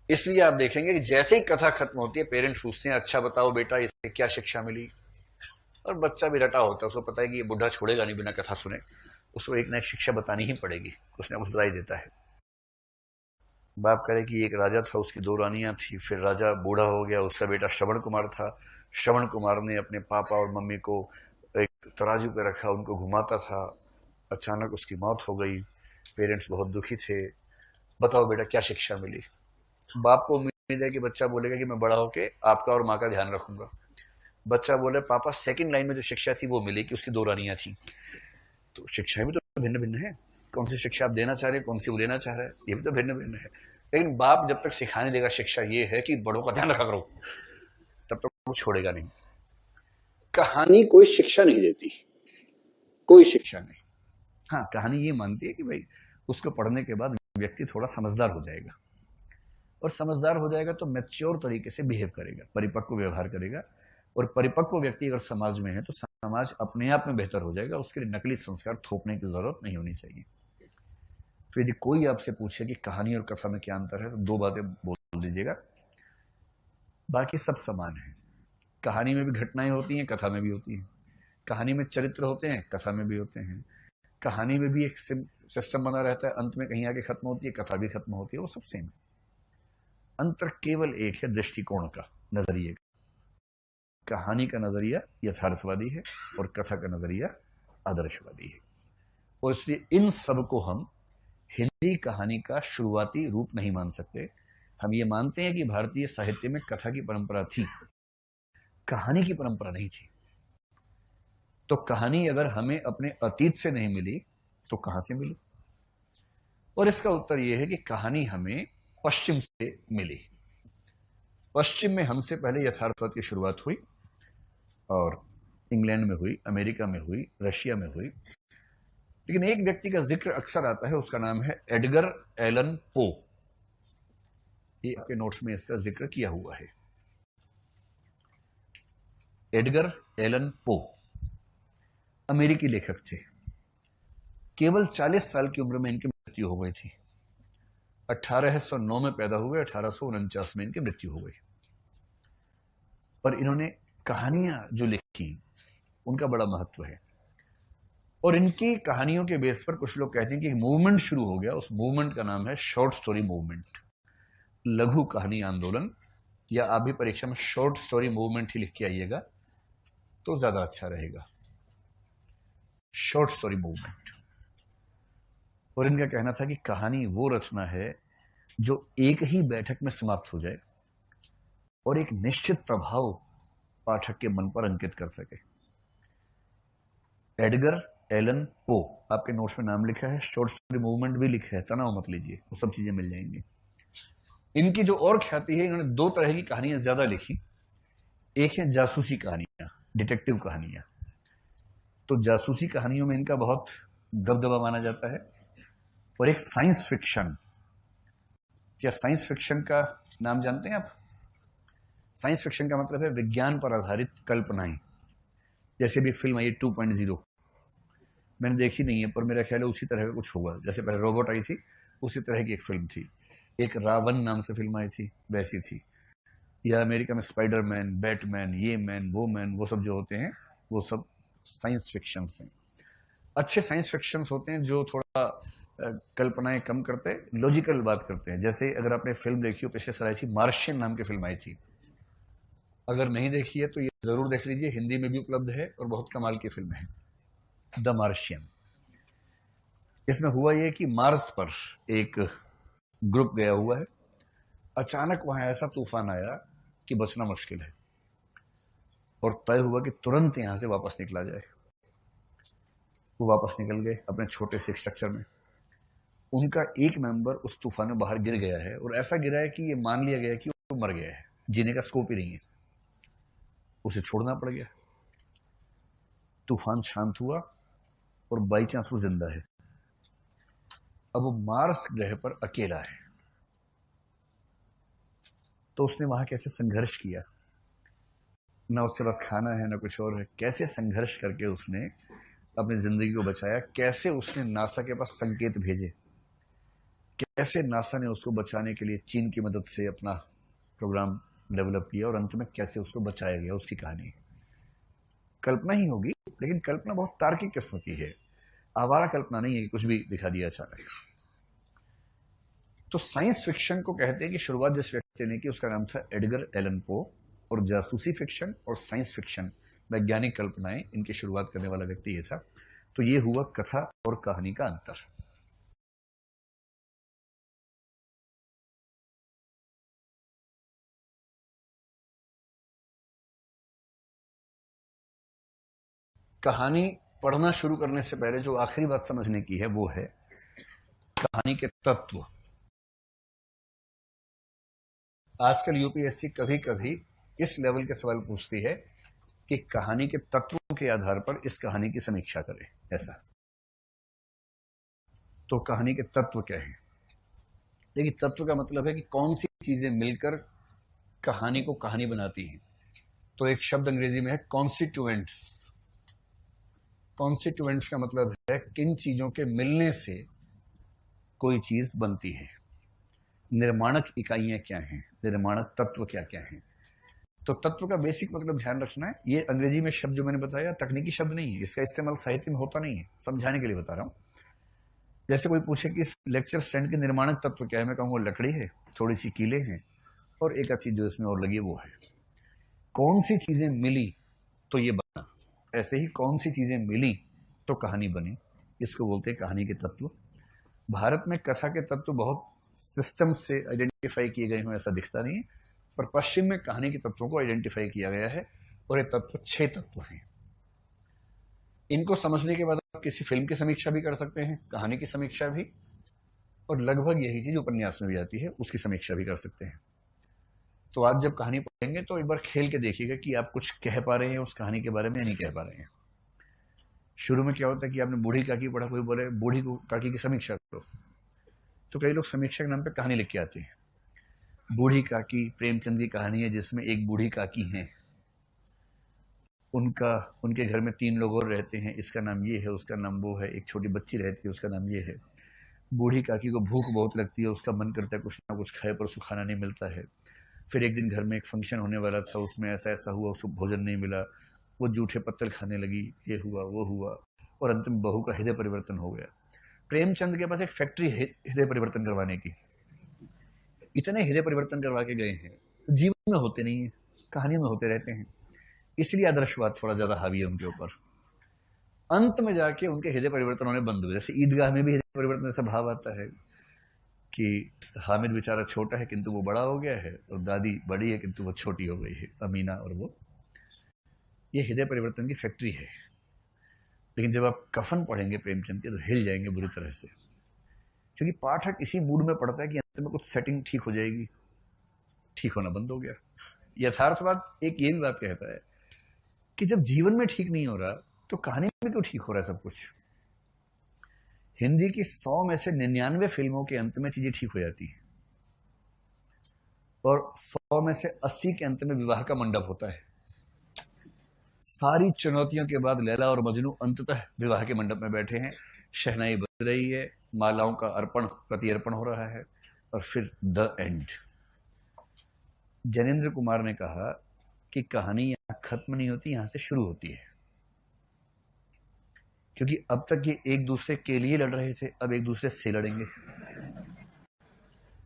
इसलिए आप देखेंगे कि जैसे ही कथा खत्म होती है, पेरेंट्स पूछते हैं अच्छा बताओ बेटा इससे क्या शिक्षा मिली। और बच्चा भी रटा होता है, उसको पता है कि ये बुढ़ा छोड़ेगा नहीं बिना कथा सुने, उसको एक ना एक शिक्षा बतानी ही पड़ेगी, कुछ ना कुछ बता ही देता है। बाप करे कि एक राजा था, उसकी 2 रानियां थी, फिर राजा बूढ़ा हो गया, उसका बेटा श्रवण कुमार था। श्रवण कुमार ने अपने पापा और मम्मी को एक तराजू पे रखा, उनको घुमाता था। अचानक उसकी मौत हो गई, पेरेंट्स बहुत दुखी थे। बताओ बेटा क्या शिक्षा मिली? बाप को उम्मीद है कि बच्चा बोलेगा कि मैं बड़ा होके आपका और माँ का ध्यान रखूंगा। बच्चा बोले पापा सेकंड लाइन में जो शिक्षा थी वो मिली कि उसकी 2 रानियां थी। तो शिक्षाएं भी तो भिन्न भिन्न है। कौन सी शिक्षा आप देना चाह रहे हैं, कौन सी वो लेना चाह रहा है, ये भी तो भिन्न भिन्न है। लेकिन बाप जब तक सिखाने देगा शिक्षा ये है कि बड़ों का ध्यान रखा करो, तब तक वो छोड़ेगा नहीं। कहानी कोई शिक्षा नहीं देती, कोई शिक्षा नहीं। हाँ, कहानी ये मानती है कि भाई उसको पढ़ने के बाद व्यक्ति थोड़ा समझदार हो जाएगा, और समझदार हो जाएगा तो मैच्योर तरीके से बिहेव करेगा, परिपक्व व्यवहार करेगा। और परिपक्व व्यक्ति अगर समाज में है तो समाज अपने आप में बेहतर हो जाएगा, उसके लिए नकली संस्कार थोपने की जरूरत नहीं होनी चाहिए। तो यदि कोई आपसे पूछे कि कहानी और कथा में क्या अंतर है, तो 2 बातें बोल दीजिएगा, बाकी सब समान है। कहानी में भी घटनाएं होती हैं, कथा में भी होती हैं। कहानी में चरित्र होते हैं, कथा में भी होते हैं। कहानी में भी एक सिस्टम बना रहता है, अंत में कहीं आके खत्म होती है, कथा भी खत्म होती है, वो सब सेम है। अंतर केवल एक है, दृष्टिकोण का, नजरिए का। कहानी का नजरिया यथार्थवादी है और कथा का नजरिया आदर्शवादी है। और इसलिए इन सब को हम हिंदी कहानी का शुरुआती रूप नहीं मान सकते। हम ये मानते हैं कि भारतीय साहित्य में कथा की परंपरा थी, कहानी की परंपरा नहीं थी। तो कहानी अगर हमें अपने अतीत से नहीं मिली तो कहां से मिली? और इसका उत्तर यह है कि कहानी हमें पश्चिम से मिली। पश्चिम में हमसे पहले यथार्थवाद की शुरुआत हुई, और इंग्लैंड में हुई, अमेरिका में हुई, रशिया में हुई। लेकिन एक व्यक्ति का जिक्र अक्सर आता है, उसका नाम है एडगर एलन पो। ये आपके नोट्स में इसका जिक्र किया हुआ है। एडगर एलन पो अमेरिकी लेखक थे। केवल 40 साल की उम्र में इनकी मृत्यु हो गई थी। 1809 में पैदा हुए, 1849 में इनकी मृत्यु हो गई। और इन्होंने कहानियां जो लिखी उनका बड़ा महत्व है। और इनकी कहानियों के बेस पर कुछ लोग कहते हैं कि मूवमेंट शुरू हो गया। उस मूवमेंट का नाम है शॉर्ट स्टोरी मूवमेंट, लघु कहानी आंदोलन। या आप भी परीक्षा में शॉर्ट स्टोरी मूवमेंट ही लिख के आइएगा तो ज्यादा अच्छा रहेगा, शॉर्ट स्टोरी मूवमेंट। और इनका कहना था कि कहानी वो रचना है जो एक ही बैठक में समाप्त हो जाए और एक निश्चित प्रभाव पाठक के मन पर अंकित कर सके। एडगर एलन पो, आपके नोट्स में नाम लिखा है, शॉर्ट स्टोरी मूवमेंट भी लिखा है, तनाव मत लीजिए, वो सब चीजें मिल जाएंगी। इनकी जो और ख्याति है, इन्होंने 2 तरह की कहानियां ज्यादा लिखी। एक है जासूसी कहानियां, डिटेक्टिव कहानियां, तो जासूसी कहानियों में इनका बहुत दबदबा माना जाता है। और एक साइंस फिक्शन, क्या साइंस फिक्शन का नाम जानते हैं आप? साइंस फिक्शन का मतलब है विज्ञान पर आधारित कल्पनाएं। जैसे भी एक फिल्म आई 2.0, मैंने देखी नहीं है पर मेरा ख्याल है उसी तरह का कुछ होगा। जैसे पहले रोबोट आई थी, उसी तरह की एक फिल्म थी। एक रावण नाम से फिल्म आई थी, वैसी थी। या अमेरिका में स्पाइडरमैन, बैटमैन, ये मैन, वो सब जो होते हैं, वो सब साइंस फिक्शंस हैं। अच्छे साइंस फिक्शंस होते हैं जो थोड़ा कल्पनाएं कम करते, लॉजिकल बात करते हैं। जैसे अगर आपने फिल्म देखी हो, पिछले साल आई थी, मार्शियन नाम की फिल्म आई थी। अगर नहीं देखी है तो ये जरूर देख लीजिए, हिंदी में भी उपलब्ध है और बहुत कमाल की फिल्म है, द मार्शियन। इसमें हुआ ये कि मार्स पर एक ग्रुप गया हुआ है। अचानक वहां ऐसा तूफान आया कि बचना मुश्किल है, और तय हुआ कि तुरंत यहां से वापस निकला जाए। वो वापस निकल गए अपने छोटे से स्ट्रक्चर में। उनका एक मेंबर उस तूफान में बाहर गिर गया है, और ऐसा गिरा है कि ये मान लिया गया कि वो मर गया है, जीने का स्कोप ही नहीं है। उसे छोड़ना पड़ गया। तूफान शांत हुआ और बाई चांस वो जिंदा है। अब वो मार्स ग्रह पर अकेला है। तो उसने वहां कैसे संघर्ष किया, ना उसके पास खाना है ना कुछ और है, कैसे संघर्ष करके उसने अपनी जिंदगी को बचाया। कैसे उसने नासा के पास संकेत भेजे, कैसे नासा ने उसको बचाने के लिए चीन की मदद से अपना प्रोग्राम डेवलप किया, और अंत में कैसे उसको बचाया गया, उसकी कहानी। कल्पना ही होगी, लेकिन कल्पना बहुत तार्किक किस्म की है, आवारा कल्पना नहीं है कि कुछ भी दिखा दिया अचानक। तो साइंस फिक्शन को कहते हैं कि शुरुआत जिस व्यक्ति ने की उसका नाम था एडगर एलन पो, और जासूसी फिक्शन और साइंस फिक्शन, वैज्ञानिक कल्पनाएं, इनकी शुरुआत करने वाला व्यक्ति ये था। तो ये हुआ कथा और कहानी का अंतर। कहानी पढ़ना शुरू करने से पहले जो आखिरी बात समझने की है वो है कहानी के तत्व। आजकल यूपीएससी कभी कभी इस लेवल के सवाल पूछती है कि कहानी के तत्वों के आधार पर इस कहानी की समीक्षा करें, ऐसा। तो कहानी के तत्व क्या है? देखिए, तत्व का मतलब है कि कौन सी चीजें मिलकर कहानी को कहानी बनाती हैं। तो एक शब्द अंग्रेजी में है कॉन्स्टिट्यूएंट्स। कॉन्स्टिट्यूएंट्स का मतलब है किन चीजों के मिलने से कोई चीज बनती है। निर्माणक इकाइयां क्या हैं, निर्माणक तत्व क्या क्या हैं। तो तत्व का बेसिक मतलब ध्यान रखना है। ये अंग्रेजी में शब्द जो मैंने बताया तकनीकी शब्द नहीं है, इसका इस्तेमाल साहित्य में होता नहीं है, समझाने के लिए बता रहा हूं। जैसे कोई पूछे कि इस लेक्चर स्टैंड के निर्माणक तत्व क्या है, मैं कहूंगा लकड़ी है, थोड़ी सी कीले हैं, और एक चीज जो इसमें और लगी है वो है। कौन सी चीजें मिली तो ये बना, ऐसे ही कौन सी चीजें मिली तो कहानी बनी, इसको बोलते हैं कहानी के तत्व। भारत में कथा के तत्व बहुत सिस्टम से आइडेंटिफाई किए गए हों ऐसा दिखता नहीं है, पर पश्चिम में कहानी के तत्वों को आइडेंटिफाई किया गया है, और ये तत्व 6 तत्व हैं। इनको समझने के बाद आप किसी फिल्म की समीक्षा भी कर सकते हैं, कहानी की समीक्षा भी, और लगभग यही चीज उपन्यास में भी आती है, उसकी समीक्षा भी कर सकते हैं। तो आज जब कहानी पढ़ेंगे तो एक बार खेल के देखिएगा कि आप कुछ कह पा रहे हैं उस कहानी के बारे में या नहीं कह पा रहे हैं। शुरू में क्या होता है कि आपने बूढ़ी काकी पढ़ा, कोई बोले बूढ़ी काकी की समीक्षा करो, तो कई लोग समीक्षा के नाम पे कहानी लिख के आते हैं। बूढ़ी काकी प्रेमचंद की कहानी है जिसमें एक बूढ़ी काकी है, उनके घर में 3 लोग और रहते हैं, इसका नाम ये है, उसका नाम वो है, एक छोटी बच्ची रहती है, उसका नाम ये है। बूढ़ी काकी को भूख बहुत लगती है, उसका मन करता है कुछ ना कुछ खाए, पर उसको खाना नहीं मिलता है। फिर एक दिन घर में एक फंक्शन होने वाला था, उसमें ऐसा ऐसा हुआ, उसको भोजन नहीं मिला, वो जूठे पत्तल खाने लगी, ये हुआ वो हुआ, और अंतिम बहू का हृदय परिवर्तन हो गया। प्रेमचंद के पास एक फैक्ट्री है हृदय परिवर्तन करवाने की, इतने हृदय परिवर्तन करवा के गए हैं, जीवन में होते नहीं है, कहानी में होते रहते हैं, इसलिए आदर्शवाद थोड़ा ज्यादा हावी है उनके ऊपर। अंत में जाके उनके हृदय परिवर्तन होने बंद हुए। जैसे ईदगाह में भी हृदय परिवर्तन ऐसा भाव आता है कि हामिद बेचारा छोटा है किंतु वो बड़ा हो गया है, और दादी बड़ी है किंतु वो छोटी हो गई है, अमीना और वो। ये हृदय परिवर्तन की फैक्ट्री है। लेकिन जब आप कफन पढ़ेंगे प्रेमचंद के तो हिल जाएंगे बुरी तरह से, क्योंकि पाठक इसी मूड में पढ़ता है कि अंत में कुछ सेटिंग ठीक हो जाएगी, ठीक होना बंद हो गया। यथार्थवाद एक ये भी बात कहता है कि जब जीवन में ठीक नहीं हो रहा तो कहानी में क्यों ठीक हो रहा है सब कुछ? हिंदी की 100 में से 99 फिल्मों के अंत में चीजें ठीक हो जाती हैं, और 100 में से 80 के अंत में विवाह का मंडप होता है। सारी चुनौतियों के बाद लैला और मजनू अंततः विवाह के मंडप में बैठे हैं, शहनाई बज रही है, मालाओं का अर्पण प्रति अर्पण हो रहा है, और फिर द एंड। जैनेंद्र कुमार ने कहा कि कहानी यहां खत्म नहीं होती, यहां से शुरू होती है, क्योंकि अब तक ये एक दूसरे के लिए लड़ रहे थे, अब एक दूसरे से लड़ेंगे।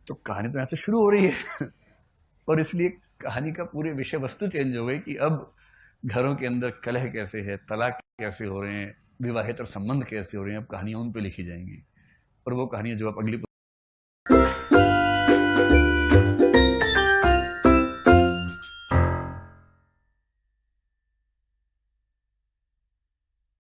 तो कहानी तो यहां से शुरू हो रही है और इसलिए कहानी का पूरे विषय वस्तु चेंज हो गई कि अब घरों के अंदर कलह कैसे है, तलाक कैसे हो रहे हैं, विवाहेतर संबंध कैसे हो रहे हैं, अब कहानियां उन पे लिखी जाएंगी। और वो कहानियां जो आप अगली